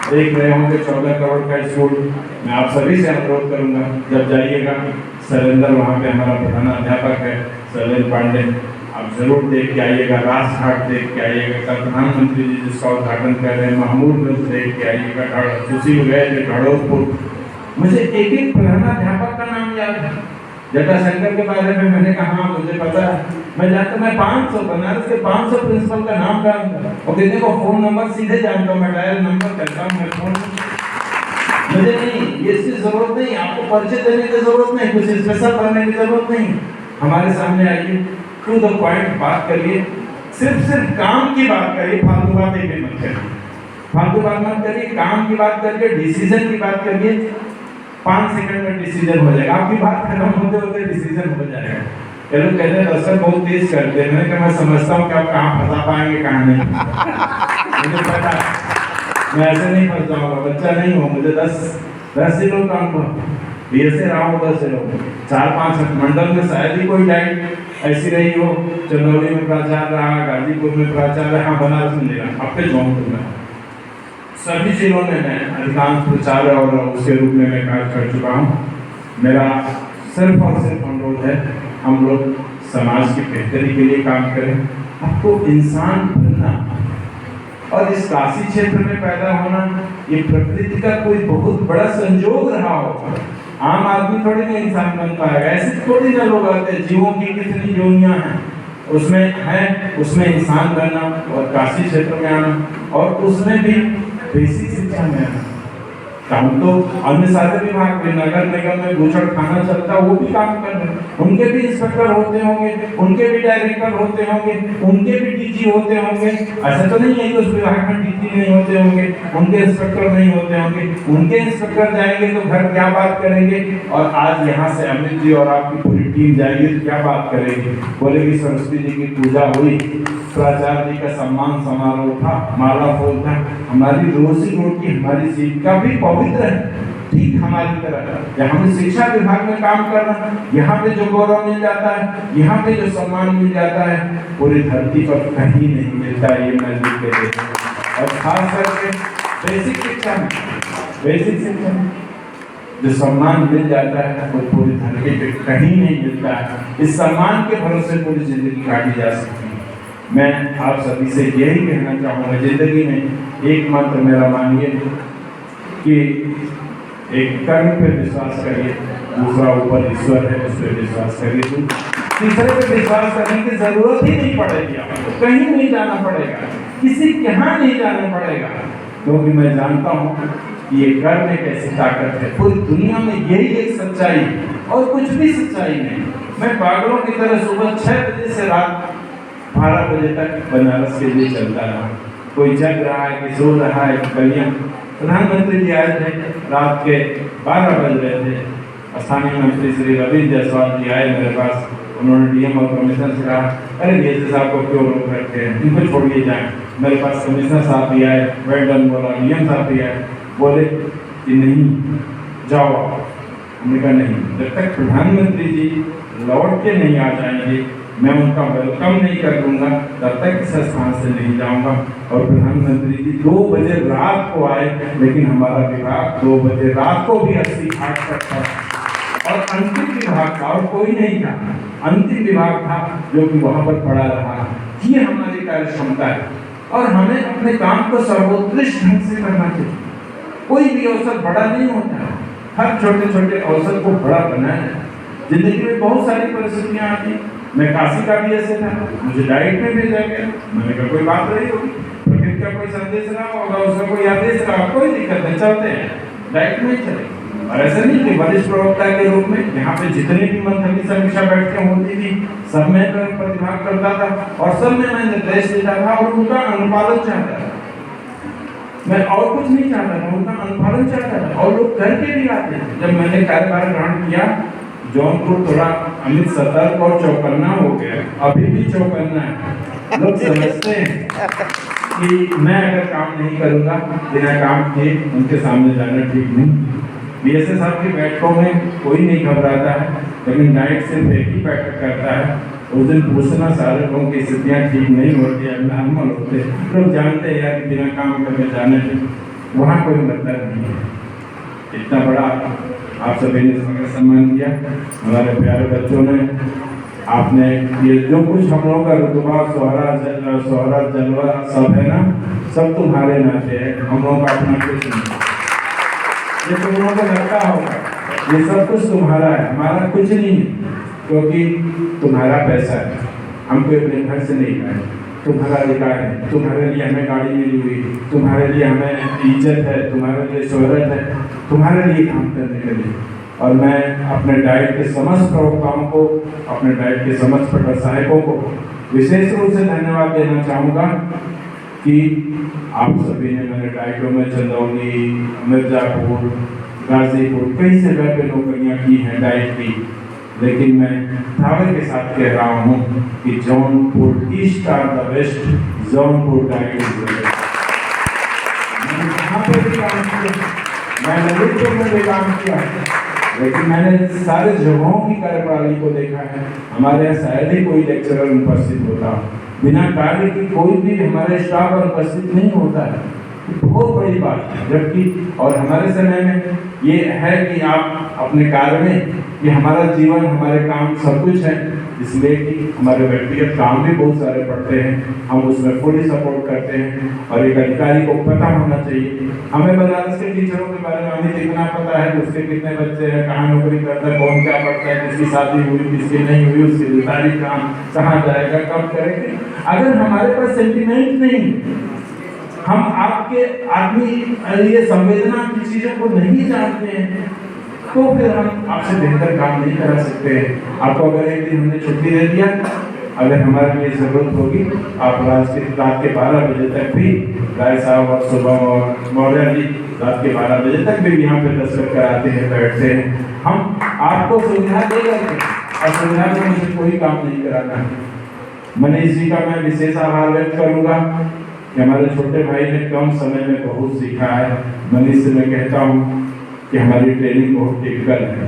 देख रहे होंगे 14 करोड़ का स्कूल। मैं आप सभी से अनुरोध करूंगा, जब जाइएगा सरेंद्र, वहाँ पे हमारा प्रधानाध्यापक है शैलेंद्र पांडे, आप जरूर देख के आइएगा। राजघाट देख के आइएगा, कल प्रधानमंत्री जी जिसका उद्घाटन कर रहे हैं महमूद में देख के आइएगा। सुशील गए थे घड़ोपुर। मुझे एक एक प्रधानाध्यापक का नाम याद है। जटाशंकर के बारे में मैंने कहा हाँ मुझे पता है। मैं जानता, मैं 500 बनारस के 500 प्रिंसिपल का नाम जानता हूँ, और किसी को फोन नंबर सीधे जानता हूँ, मैं डायल नंबर करता हूँ, मैं फोन। मुझे नहीं ये इसकी जरूरत नहीं, आपको परिचय देने की जरूरत नहीं, कुछ स्पेशल करने की जरूरत नहीं। हमारे सामने आइए, टू द पॉइंट बात करिए, सिर्फ काम की बात करिए, फालतू बातें भी मत करिए। फालतू बात मत करिए, काम की बात करिए, डिसीजन की बात करिए। 5 सेकंड में डिसीजन हो जाएगा, आपकी बात खत्म होते होते डिसीजन हो जाएगा। ये लोग कहते हैं दर्शक बहुत तेज करते हैं, मैंने कहा मैं समझता हूँ कि आप कहाँ फंसा पाएंगे कहाँ नहीं। मुझे पता मैं ऐसे नहीं फंस जाऊंगा, बच्चा नहीं हूँ, मुझे 10 दिनों का अनुभव BSA रहा हूँ, 10 दिनों 4-5 मंडल में शायद ही कोई डाइट ऐसी रही हो। चंदौली में प्राचार्य रहा, गाजीपुर में प्राचार्य रहा, बनारस में नहीं रहा, अब पे जौनपुर में सभी जिलों में मैं अधिकांश प्रचार और उसके रूप में मैं कार्य कर चुका हूँ। मेरा सिर्फ और सिर्फ अनुरोध है, हम लोग समाज की बेहतरी के लिए काम करें। आपको इंसान बनना और इस काशी क्षेत्र में पैदा होना ये प्रकृति का कोई बहुत बड़ा संजोग रहा होगा। आम आदमी थोड़ी ना इंसान बन पाएगा, ऐसे थोड़ी ना लोग आते हैं। जीवों की कितनी योनियां हैं, उसमें है, उसमें इंसान बनना और काशी क्षेत्र में आना, और उसमें भी बेसिक शिक्षा में आना। काम तो अन्य सारे विभाग में, नगर निगम में भूषण खाना चलता, वो भी काम कर रहे हैं। उनके भी इंस्पेक्टर होते होंगे, उनके भी डायरेक्टर होते होंगे, उनके भी DG होते होंगे। ऐसा तो नहीं है कि उस विभाग में DG नहीं होते होंगे, उनके इंस्पेक्टर नहीं होते होंगे। उनके इंस्पेक्टर जाएंगे तो घर क्या बात करेंगे, और आज यहाँ से अमित जी और आपकी पूरी टीम जाएगी तो क्या बात करेगी। बोलेगी सरस्वती जी की पूजा हुई, प्राचार्य जी का सम्मान समारोह था, माला फूल था। हमारी रोजी रोटी, हमारी जीविका भी पवित्र है, ठीक हमारी तरह। यहाँ पे शिक्षा विभाग में काम करना, यहाँ पे जो गौरव मिल जाता है, यहाँ पे जो सम्मान मिल जाता है, पूरी धरती पर कहीं नहीं मिलता। ये मैं लिख के देता हूँ। और खास करके बेसिक शिक्षा में जो सम्मान मिल जाता है वो पूरी धरती पे कहीं नहीं मिलता है। इस सम्मान के भरोसे पूरी जिंदगी काटी जा सकती है। मैं आप सभी से यही कहना चाहूँगा, जिंदगी में एकमात्र मेरा मानिए कि एक कर्म पे विश्वास करिए, दूसरा ऊपर ईश्वर है उस पर विश्वास करिए, तीसरे पे विश्वास करने की जरूरत ही नहीं पड़ेगी। आपको कहीं नहीं जाना पड़ेगा, किसी के यहाँ नहीं जाना पड़ेगा, क्योंकि मैं जानता हूँ कि ये कर्म एक ऐसी ताकत है। पूरी दुनिया में यही एक सच्चाई और कुछ भी सच्चाई नहीं। मैं पागलों की तरह सुबह 6 बजे से रात 12 बजे तक बनारस के लिए चलता रहा। कोई जग रहा है, कि सो रहा है, कलियां। प्रधानमंत्री जी आए थे, रात के 12 बज रहे थे। स्थानीय मंत्री श्री रविंद्र जायसवाल जी आए मेरे पास। उन्होंने डीएम और कमिश्नर से कहा, अरे डीएसपी साहब को क्यों रोक रखे हैं, इनको छोड़िए जाए। मेरे पास कमिश्नर साहब भी आए, वेल डन बोला, डीएम साहब भी आए, बोले कि नहीं जाओ। हमने कहा नहीं, जब तक प्रधानमंत्री जी लौट के नहीं आ जाएंगे मैं उनका वेलकम नहीं कर दूंगा, तब तक इस स्थान से नहीं जाऊंगा। और प्रधानमंत्री जी 2 बजे रात को आए, लेकिन हमारा विभाग 2 बजे रात को भी 80 घाट तक था और अंतिम विभाग था और कोई नहीं था। अंतिम विभाग था जो कि वहां पर पड़ा रहा। ये हमारी कार्य क्षमता है और हमें अपने काम को सर्वोत्कृष्ट ढंग से करना चाहिए। कोई भी अवसर बड़ा नहीं होता है, हर छोटे छोटे अवसर को बड़ा बनाया। जिंदगी में बहुत सारी परिस्थितियां आती। मैं काशी का भी ऐसे था, मुझे डाइट में भेजा गया। मैंने कहा कोई बात रही होगी, प्रकृति का कोई संदेश रहा होगा, उसका कोई आदेश रहा, कोई दिक्कत नहीं, चलते हैं, डाइट में चले। और ऐसा नहीं कि वरिष्ठ प्रवक्ता के रूप में यहाँ पे जितने भी मंथली समीक्षा बैठकें होती थी सब में प्रतिभाग करता था और सब में मैं निर्देश देता था और उनका अनुपालन चाहता था। मैं और कुछ नहीं चाहता था, उनका अनुपालन चाहता था और लोग करके भी आते थे। जब मैंने कार्यभार ग्रहण किया, जौनपुर थोड़ा अमित सतर्क और चौकन्ना हो गया, अभी भी चौकन्ना है। लोग समझते हैं कि मैं अगर काम नहीं करूंगा, बिना काम किए उनके सामने जाना ठीक नहीं। बीएसए साहब की बैठकों में कोई नहीं घबराता है, लेकिन डाइट सिर्फ एक ही बैठक करता है। उस दिन पूछना सारे लोगों की स्थितियाँ ठीक नहीं होती है, नॉर्मल होते, लोग जानते हैं यार बिना काम करके जाने में वहाँ कोई मतलब नहीं है। इतना बड़ा आप सभी ने स्वागत सम्मान किया, हमारे प्यारे बच्चों ने। आपने ये जो कुछ हम लोगों का रुतबा सोहरा जलवा सब है ना, सब तुम्हारे नाते है, हम लोगों का अपना कुछ नहीं। ये तुम लोगों को लगता होगा ये सब कुछ तुम्हारा है, हमारा कुछ नहीं है, क्योंकि तुम्हारा पैसा है, हमको अपने घर से नहीं आए, तुम्हारा अधिकार है। तुम्हारे लिए हमें गाड़ी मिली हुई, तुम्हारे लिए हमें इज्जत है, तुम्हारे लिए शोहरत है, तुम्हारे लिए काम करने के लिए। और मैं अपने डाइट के समस्त प्रवक्ताओं को, अपने डाइट के समस्त प्रसारकों को विशेष रूप से धन्यवाद देना चाहूँगा कि आप सभी ने मेरे डाइटों में चंदौली, मिर्जापुर, गाजीपुर कई जगह पे नौकरियाँ की हैं डाइट की, लेकिन मैं दावे के साथ कह रहा हूँ कि Jaunpur east are the best, Jaunpur DIET is the best. मैंने कहाँ पे भी काम किया, मैं ललितपुर में भी काम किया, लेकिन मैंने सारे जगहों की कार्यप्रणाली को देखा है। हमारे यहाँ शायद ही कोई लेक्चरर उपस्थित होता, बिना कार्य की कोई भी हमारे स्टाफ उपस्थित नहीं होता है, बहुत बड़ी बात है। जबकि और हमारे समय में ये है कि आप अपने कार्य में, ये हमारा जीवन, हमारे काम सब कुछ है, इसलिए कि हमारे व्यक्तिगत काम भी बहुत सारे पड़ते हैं, हम उसमें पूरी सपोर्ट करते हैं। और एक अधिकारी को पता होना चाहिए, हमें बनारस के टीचरों के बारे में हमें इतना पता है, उसके कितने बच्चे हैं, कहाँ नौकरी करता है, कौन क्या पढ़ता है, किसकी शादी हुई, किसकी नहीं हुई, उसकी तारीख कहाँ जाएगा, कब करेंगे। अगर हमारे पास सेंटिमेंट नहीं, हम आपके आदमी ये संवेदना की चीजों को नहीं जानते हैं, तो फिर हम आपसे बेहतर काम नहीं करा सकते हैं। आपको अगर एक दिन हमने छुट्टी दे दिया, अगर हमारे लिए जरूरत होगी, आप रात के 12 बजे तक भी, राय साहब और सुबह और मौर्य जी रात के 12 बजे तक भी यहाँ पे दस्तखत कराते हैं, बैठते हैं। हम आपको सुविधा दे करके, और सुविधा में मुझे कोई काम नहीं कराना है। मनीष जी का मैं विशेष आभार व्यक्त करूँगा कि हमारे छोटे भाई ने कम समय में बहुत सीखा है। मनीष से मैं कहता हूँ कि हमारी ट्रेनिंग बहुत टिपिकल है,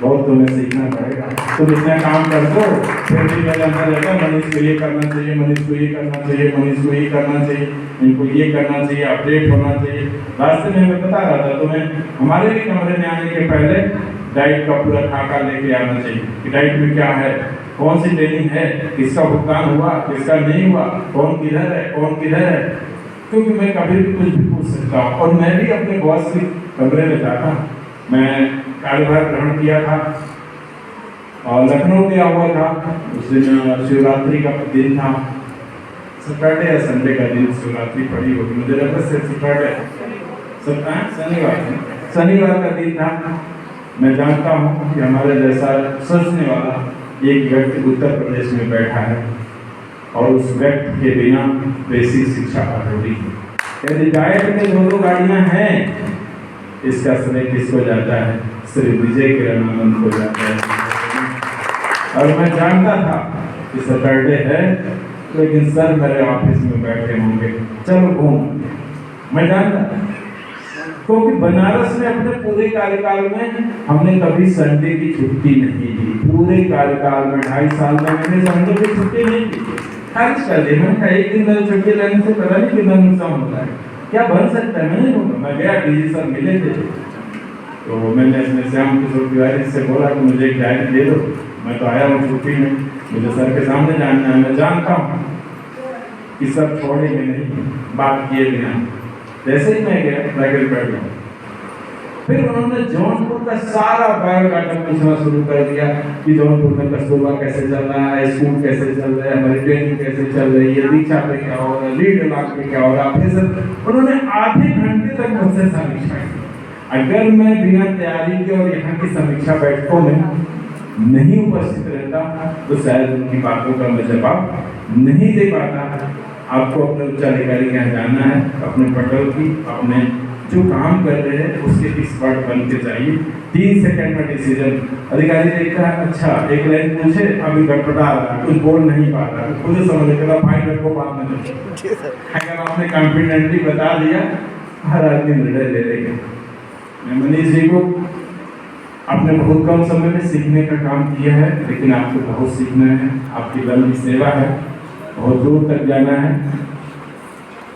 बहुत तुम्हें सीखना पड़ेगा। तुम इतना काम कर दो, फिर भी मेरे अंदर रहता है मनीष को ये करना चाहिए, मनीष को ये करना चाहिए, मनीष को ये करना चाहिए, इनको ये करना चाहिए, अपडेट होना चाहिए। रास्ते में मैं बता रहा था तुम्हें, हमारे भी कमरे में आने के पहले डाइट का पूरा खाका लेके आना चाहिए कि डाइट में क्या है, कौन सी ट्रेनिंग है, किसका भुगतान हुआ, किसका नहीं हुआ, कौन किधर है, कौन किधर है। क्योंकि मैं कभी भी कुछ भी पूछ सकता हूँ। और मैं भी अपने बॉस के कमरे में जाता, मैं कार्यभार ग्रहण किया था और लखनऊ गया हुआ था। उस दिन शिवरात्रि का दिन था, सैटरडे या संडे का दिन, शिवरात्रि पड़ी होगी मुझे लगता है शनिवार का दिन था। मैं जानता हूँ कि हमारे जैसा सोचने वाला एक व्यक्ति उत्तर प्रदेश में बैठा है और उस व्यक्ति के बिना बेसिक शिक्षा अधूरी है। यदि डाइट में 2 गाड़ियाँ हैं, इसका श्रेय किसको जाता है? श्री विजय किरण आनंद को जाता है। और मैं जानता था कि सैटरडे है, लेकिन सर मेरे ऑफिस में बैठे होंगे, चलो घूम। मैं जानता, क्योंकि बनारस में अपने पूरे कार्यकाल में हमने कभी संडे की छुट्टी नहीं ली। पूरे कार्यकाल में 2.5 साल में मैंने संडे की छुट्टी नहीं ली। खारिज कर दी। मैंने कहा एक दिन मेरे छुट्टी लेने से पता नहीं कितना नुकसान होता है, क्या बन सकता है। मैं नहीं होगा। मैं गया, डीजी सर मिले थे, तो मैंने अपने श्याम किशोर तिवारी से बोला कि मुझे एक डायरी दे दो, मैं तो आया हूँ छुट्टी में, मुझे सर के सामने जानना है। मैं जानता हूँ कि सर छोड़ेंगे नहीं बात किए बिना। जैसे ही मैं गया बैठल बैठ गया, फिर उन्होंने जौनपुर का सारा बायोडाटा पूछना शुरू कर दिया कि जौनपुर में कस्तूरबा कैसे चल रहा है, स्कूल कैसे चल रहा है, हमारी ट्रेनिंग कैसे चल रही है, दीक्षा पे क्या हो रहा है, लीड लॉक पे क्या हो रहा है। फिर सर उन्होंने आधे घंटे तक मुझसे समीक्षा की। अगर मैं बिना तैयारी के और यहाँ की समीक्षा बैठकों में नहीं उपस्थित रहता तो शायद उनकी बातों का मैं जवाब नहीं दे पाता। आपको अपने उच्चाधिकारी के यहाँ जाना है, अपने पटल की, अपने जो काम कर रहे हैं उसके एक्सपर्ट बन के चाहिए। 3 सेकंड में डिसीजन। अधिकारी देखता है, अच्छा एक लाइन पूछे, अभी गड़बड़ा रहा है, कुछ बोल नहीं पा रहा, खुद समझ लेगा फाइल को बात में। अगर आपने कॉन्फिडेंटली बता दिया, हर आदमी निर्णय ले लेगा। मैं मनीष जी को आपने बहुत कम समय में सीखने का काम किया है, लेकिन आपको बहुत सीखना है। आपकी लंबी सेवा है, बहुत दूर तक जाना है,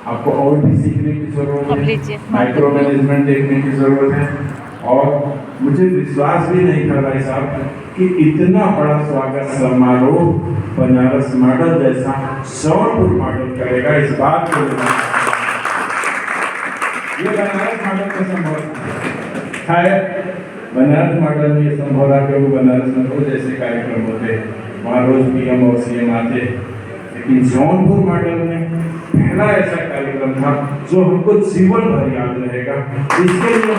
आपको और भी सीखने की जरूरत है, माइक्रो मैनेजमेंट देखने की जरूरत है। और मुझे विश्वास भी नहीं था भाई साहब कि इतना बड़ा स्वागत समारोह बनारस मॉडल जैसा जौनपुर मॉडल करेगा। इस बात को ये बनारस मॉडल का संभव है। बनारस मॉडल में ये संभव रहा क्योंकि बनारस में बहुत ऐसे कार्यक्रम होते हैं, वहाँ रोज पीएम और सीएम आते, लेकिन जौनपुर मॉडल में पहला ऐसा कार्यक्रम था जो हमको जीवन भर याद रहेगा। इसके लिए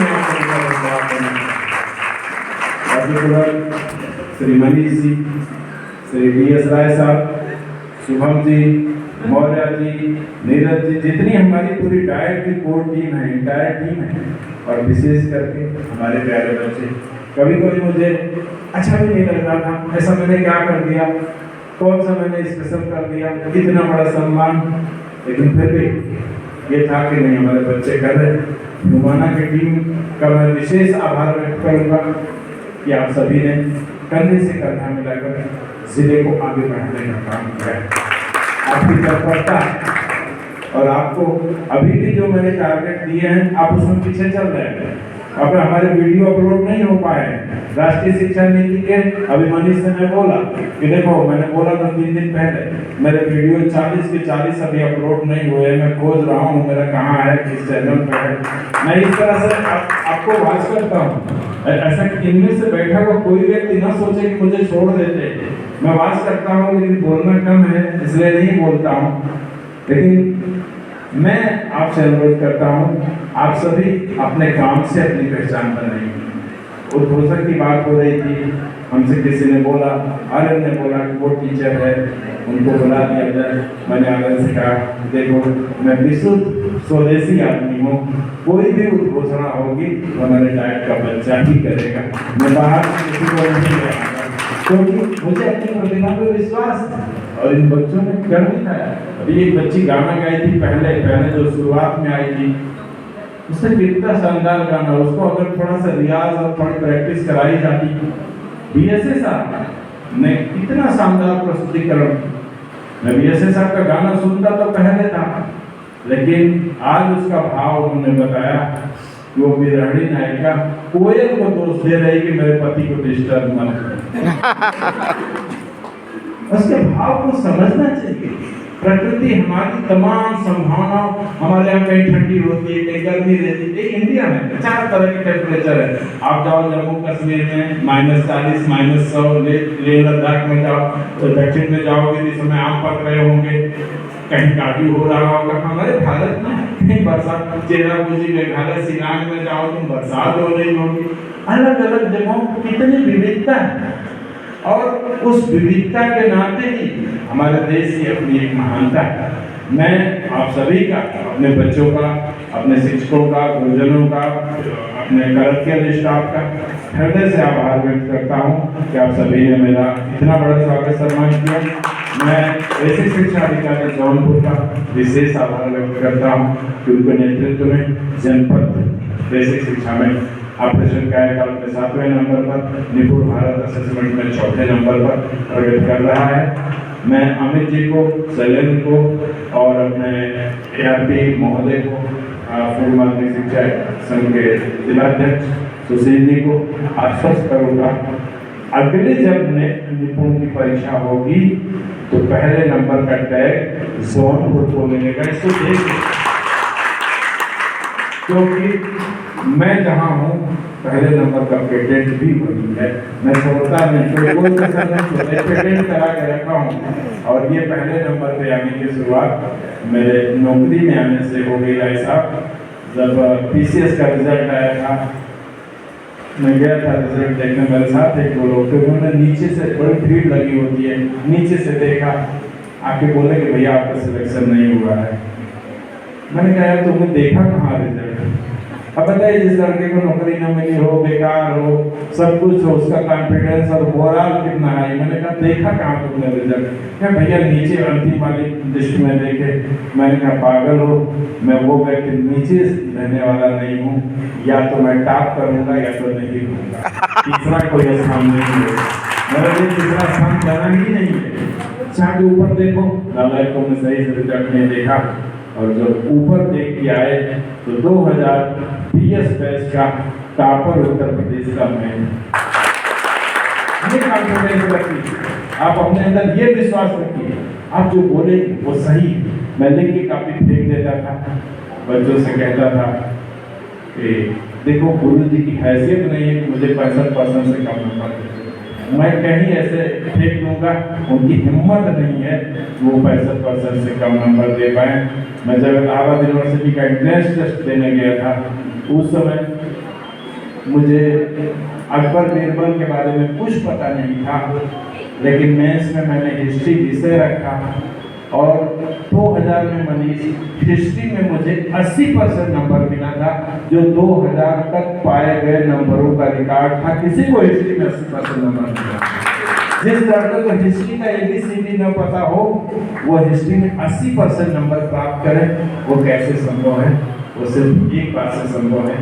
मैं श्री मनीष जी, श्री DS राय साहब, शुभम जी, मौर्य जी, नीरज जी, जितनी हमारी पूरी डाइट की कोर टीम है, इंटायर टीम है, और विशेष करके हमारे प्यारे बच्चे। कभी कभी मुझे अच्छा भी नहीं लग रहा था, ऐसा मैंने क्या कर दिया, कौन सा मैंने स्पेशल कर दिया, इतना बड़ा सम्मान। लेकिन फिर भी ये था कि नहीं, हमारे बच्चे कर रहे। नुमाना की टीम का मैं विशेष आभार व्यक्त करूँगा कि आप सभी ने कंधे से कंधा मिलाकर जिले को आगे बढ़ाने का काम किया है। आपकी तत्परता और आपको अभी भी जो मैंने टारगेट दिए हैं, आप उसमें पीछे चल रहे हैं। अब हमारे वीडियो अपलोड नहीं हो पाए। राष्ट्रीय शिक्षा नीति के अभी मनीष से मैं बोला कि देखो, मैंने बोला था 3 दिन पहले, मेरे वीडियो 40 के 40 अभी अपलोड नहीं हुए, मैं खोज रहा हूँ मेरा कहाँ है, किस चैनल पर है। मैं इस तरह से आपको वाच करता हूँ। ऐसा कि इनमें से बैठा हुआ कोई व्यक्ति ना सोचे कि मुझे छोड़ देते। मैं वाच करता हूँ, लेकिन बोलना कम है इसलिए नहीं बोलता हूँ। लेकिन मैं आपसे अनुरोध करता हूँ, आप सभी अपने काम से अपनी पहचान बनाइए। उद्घोषक की बात हो रही थी, हमसे किसी ने बोला, आर्यन ने बोला कि वो टीचर है, उनको बुला दिया जाए। मैंने आर्यन से कहा, देखो मैं विशुद्ध स्वदेशी आदमी हूँ, कोई भी उद्घोषणा होगी तो हमारे डाइट का बच्चा ही करेगा, मैं बाहर किसी को नहीं कराऊंगा, क्योंकि मुझे अपनी प्रतिभा पर विश्वास है। और इन बच्चों ने कर दिखाया। अभी एक बच्ची गाना गाई थी पहले जो शुरुआत में आई थी, उससे कितना शानदार गाना। उसको अगर थोड़ा सा रियाज और थोड़ी प्रैक्टिस कराई जाती बीएसए साहब ने इतना शानदार प्रस्तुतिकरण, मैं बीएसए साहब का गाना सुनता तो पहले था, लेकिन आज उसका भाव उन्होंने बताया कि वो बिरहड़ी नायिका कोयल को दोष दे रही कि मेरे पति को डिस्टर्ब मत करो। उसके भाव को समझना चाहिए। प्रकृति हमारी तमाम संभावनाओं, हमारे यहाँ कहीं ठंडी होती है, कहीं गर्मी रहती है। इंडिया में 4 तरह के टेम्परेचर है। आप जाओ जम्मू कश्मीर में -40 -100, लेह लद्दाख में जाओ तो दक्षिण में जाओगे तो इस समय आम पक रहे होंगे, कहीं काजू हो रहा होगा। हमारे भारत में कहीं बरसात, चेरापूंजी मेघालय शिलांग में जाओ तुम बरसात हो रही होगी। अलग अलग जगहों कितनी विविधता है, और उस विविधता के नाते ही हमारे देश की अपनी एक महानता है। मैं आप सभी का, अपने बच्चों का, अपने शिक्षकों का, गुरुजनों का, अपने कलेक्टर स्टाफ का हृदय से आभार व्यक्त करता हूँ कि आप सभी ने मेरा इतना बड़ा स्वागत सम्मान किया। मैं बेसिक शिक्षा अधिकारी जौनपुर का विशेष आभार व्यक्त करता हूँ कि उनके नेतृत्व में जनपद बेसिक शिक्षा में ऑपरेशन कायाकल्प में 7वें नंबर पर, निपुण भारत असेसमेंट में 4थे नंबर पर प्रगति कर रहा है। मैं अमित जी को, शैलेंद्र को और अपने ARP महोदय को, पूर्व माध्यमिक शिक्षा संघ के जिलाध्यक्ष सुशील जी को आश्वस्त करूँगा, अगले जब निपुण की परीक्षा होगी तो पहले नंबर का टैग जौनपुर को मिलेगा। इसको देखिए, क्योंकि मैं जहाँ हूँ पहले नंबर का पेटेंट भी बनी है। मैं छोड़ता नहीं, कोई पेटेंट करा के रखा हूँ, और ये पहले नंबर पे आने की शुरुआत मेरे नौकरी में आने से हो गई। ऐसा जब PCS का रिजल्ट आया था, मैं गया था रिजल्ट देखने, मेरे साथ एक 2 लोग थे, उन्होंने नीचे से, बड़ी भीड़ लगी होती है, नीचे से देखा, आके बोले कि भैया आपका सिलेक्शन नहीं हुआ है। मैंने कहा यार तुमने देखा कहाँ रिजल्ट? अब बताइए, जिस लड़के को नौकरी न मिली हो, बेकार हो, सब कुछ हो, उसका कॉन्फिडेंस और मोरल कितना है। मैंने कहा देखा कहाँ तुमने रिजल्ट? क्या भैया नीचे अंतिम वाली लिस्ट में देखे। मैंने कहा पागल हो, मैं वो व्यक्ति नीचे रहने वाला नहीं हूँ, या तो मैं टॉप करूँगा या तो नहीं करूँगा, तीसरा कोई स्थान नहीं है। मेरे लिए तीसरा स्थान जाना ही नहीं है। चाहे ऊपर देखो, नालायकों में सही से रिजल्ट नहीं देखा, और जब ऊपर देख के आए तो 2020 बैच का टॉपर उत्तर प्रदेश का मैं। ये कॉन्फिडेंस रखिए, आप अपने अंदर ये विश्वास रखिए, आप जो बोले वो सही। मैं लिख के काफी फेंक देता था, बच्चों से कहता था कि देखो गुरु जी की हैसियत नहीं है कि मुझे 65% से कम नंबर दे, मैं कहीं ऐसे फेंक दूंगा, उनकी हिम्मत नहीं है वो 65% से कम नंबर दे पाए। मैं जब इलाहाबाद यूनिवर्सिटी का एंट्रेंस टेस्ट देने गया था, उस समय मुझे अकबर बीरबल के बारे में कुछ पता नहीं था, लेकिन मेंस में मैंने हिस्ट्री विषय रखा, और 2000 में मनीष हिस्ट्री में मुझे 80% नंबर मिला था, जो 2000 तक पाए गए नंबरों का रिकॉर्ड था। किसी को हिस्ट्री में 80% नंबर मिला। जिस लड़के को हिस्ट्री का ABCD न पता हो, वो हिस्ट्री में 80% नंबर प्राप्त करे, वो कैसे संभव है? वो सिर्फ एक बात से संभव है,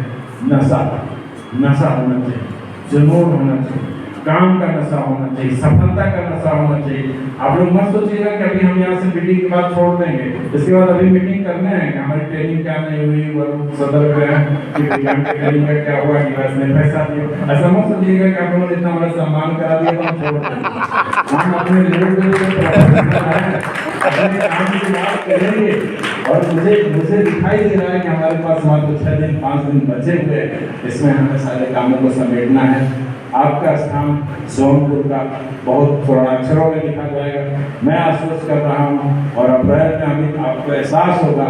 नशा होना चाहिए, जुनून होना चाहिए, काम का नशा होना चाहिए, सफलता का नशा होना चाहिए। आप लोग मत सोचिएगा कि अभी हम यहाँ से मीटिंग के बाद छोड़ देंगे, इसके बाद अभी मीटिंग करने आएंगे, हमारी ट्रेनिंग क्या नहीं हुई, वो सदर में कि विज्ञान की ट्रेनिंग का क्या हुआ, गिलास में पैसा दिया। ऐसा मत सोचिएगा कि आप लोगों ने इतना बड़ा सम्मान करा दिया तो हम छोड़ देंगे। हम अपने लोग काम की बात करेंगे, और मुझे दिखाई दे रहा है कि हमारे पास मात्र 6 दिन 5 दिन बचे हुए हैं, इसमें हमें सारे कामों को समेटना है। आपका स्थान जौनपुर का बहुत स्वर्णाक्षरों में लिखा जाएगा, मैं आश्वस्त कर रहा हूँ, और अप्रैल में अभी आपको एहसास होगा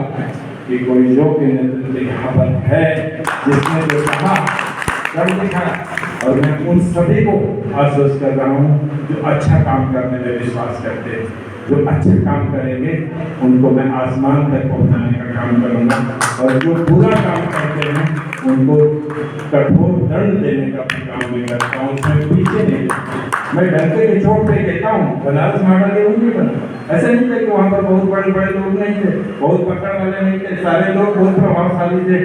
कि कोई योग्य नेतृत्व यहाँ पर है, जिसने जो कहा कर दिखा। और मैं उन सभी को आश्वस्त कर रहा हूँ जो अच्छा काम करने में विश्वास करते हैं, जो अच्छे काम करेंगे उनको मैं आसमान तक पहुँचाने का काम करूँगा, और जो बुरा काम करते हैं उनको कठोर दंड देने का काम भी करता हूँ, उसमें पीछे नहीं। मैं डरते के चोट पे कहता हूँ, बनारस मॉडल ये नहीं बना। ऐसा नहीं था कि वहाँ पर बहुत बड़े बड़े लोग नहीं थे, बहुत पकड़ वाले नहीं थे, सारे लोग बहुत प्रभावशाली थे।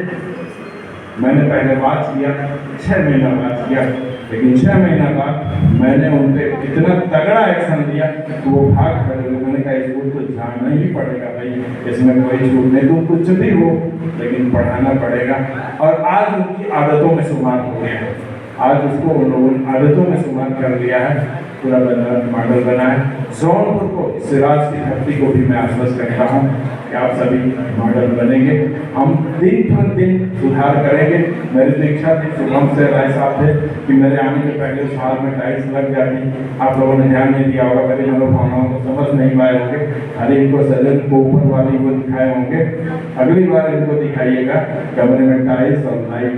मैंने पहले बात किया, 6 महीना बात किया, लेकिन 6 महीना बाद मैंने उन पे इतना तगड़ा एक्शन लिया कि वो भाग खड़े हुए। मैंने कहा स्कूल तो जाना ही पड़ेगा भाई, इसमें कोई छूट नहीं, तुम कुछ भी हो लेकिन पढ़ाना पड़ेगा। और आज उनकी आदतों में सुधार हो गया है, आज उसको उन लोगों ने आदतों में सुधार कर लिया है, पूरा मॉडल बना है। जौनपुर को, सिराज की धरती को भी मैं आश्वस्त करता हूँ कि आप सभी मॉडल बनेंगे। हम दिन पर दिन सुधार करेंगे। मेरी तो इच्छा थी, शुभम से राय साहब थे कि मेरे आने के पहले उस हाल में टाइल्स लग जाती। आप लोगों ने ध्यान नहीं दिया होगा, मेरी मनोभावनाओं को समझ नहीं पाए होंगे। अरे इनको सजन को ऊपर वाली को दिखाए होंगे, अगली बार इनको दिखाइएगा कमरे में टाइल्स और लाइट,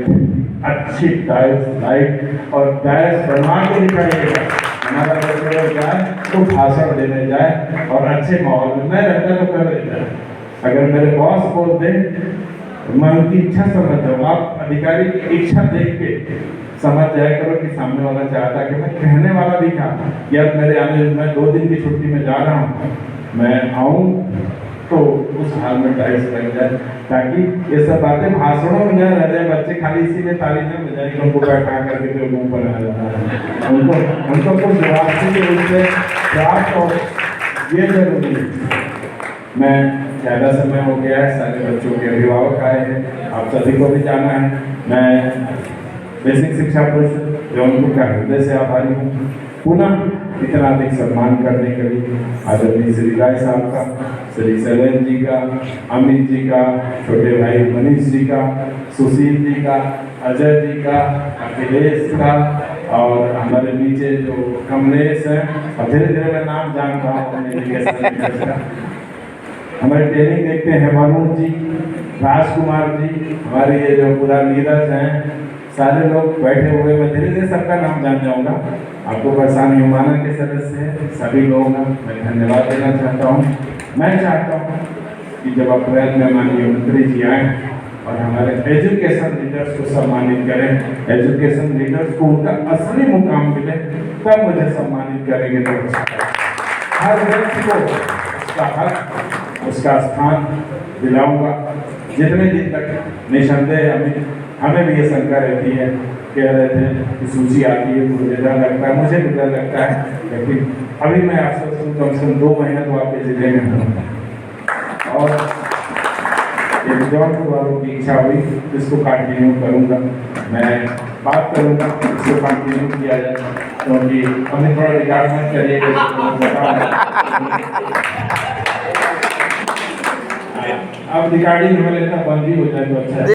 अच्छी टाइल्स, लाइट और टाइल्स बनवा के दिखाइएगा। हमारा बच्चे जाए तो भाषण देने जाए और अच्छे माहौल में। मैं रहता तो कर देता, अगर मेरे बॉस बोल दे तो मैं उनकी इच्छा समझता हूँ। आप अधिकारी की इच्छा देख के समझ जाया करो कि सामने वाला चाहता कि मैं कहने वाला भी था यार मेरे आने, मैं 2 दिन की छुट्टी में जा रहा हूँ, मैं आऊँ तो उस हाल में टाइल्स लग जाए, ताकि ये सब बातें भाषणों में न रह जाए। बच्चे खाली इसीलिए ताली न बजाए कि उनको बैठा करके फिर मुंह पर आ जाता है। उनको कुछ रास्ते के रूप से प्राप्त हो, ये जरूरी है। मैं ज़्यादा समय हो गया है, सारे बच्चों के अभिभावक आए हैं, आप सभी को भी जाना है। मैं बेसिक शिक्षा परिषद जौनपुर का हृदय से आभारी हूँ पुनः इतना अधिक सम्मान करने के लिए आदरणीय श्री राय साहब का, श्री शैलेंद्र जी का, अमित जी का, छोटे भाई मनीष जी का, सुशील जी का, अजय जी का, अखिलेश का और हमारे नीचे जो कमलेश है, और धीरे धीरे मैं नाम जानता हूँ। हमारे ट्रेनिंग देखते हैं मनोज जी, राजकुमार जी, हमारे ये जो पूरा नीरज हैं, सारे लोग बैठे हुए, मैं धीरे धीरे सबका नाम जान जाऊंगा। आपको परेशानी हुमाना के सदस्य हैं, सभी लोगों का मैं धन्यवाद देना चाहता हूँ। मैं चाहता हूँ कि जब अप्रैल में माननीय मंत्री जी आए और हमारे एजुकेशन लीडर्स को सम्मानित करें, एजुकेशन लीडर्स को उनका असली मुकाम मिले, तब मुझे सम्मानित करेंगे तो हर व्यक्ति को उसका हक, उसका स्थान दिलाऊंगा। जितने दिन तक निसंदेह हमें भी ये शंका रहती है, कह रहे थे कि सूची आती है तो मुझे डर लगता है, मुझे भी डर लगता है, लेकिन अभी मैं आश्वस्त हूँ कम से कम 2 महीने तो आपके जिले में हूँ और एक जौनपुर वालों की इच्छा हुई इसको कंटिन्यू करूँगा। मैं बात करूँगा इसको कंटिन्यू किया जाए, क्योंकि हमने थोड़ा रिकॉर्डमेंट करिएगा। अब रिकॉर्डिंग हमें लेना बंद ही हो जाए तो अच्छा है।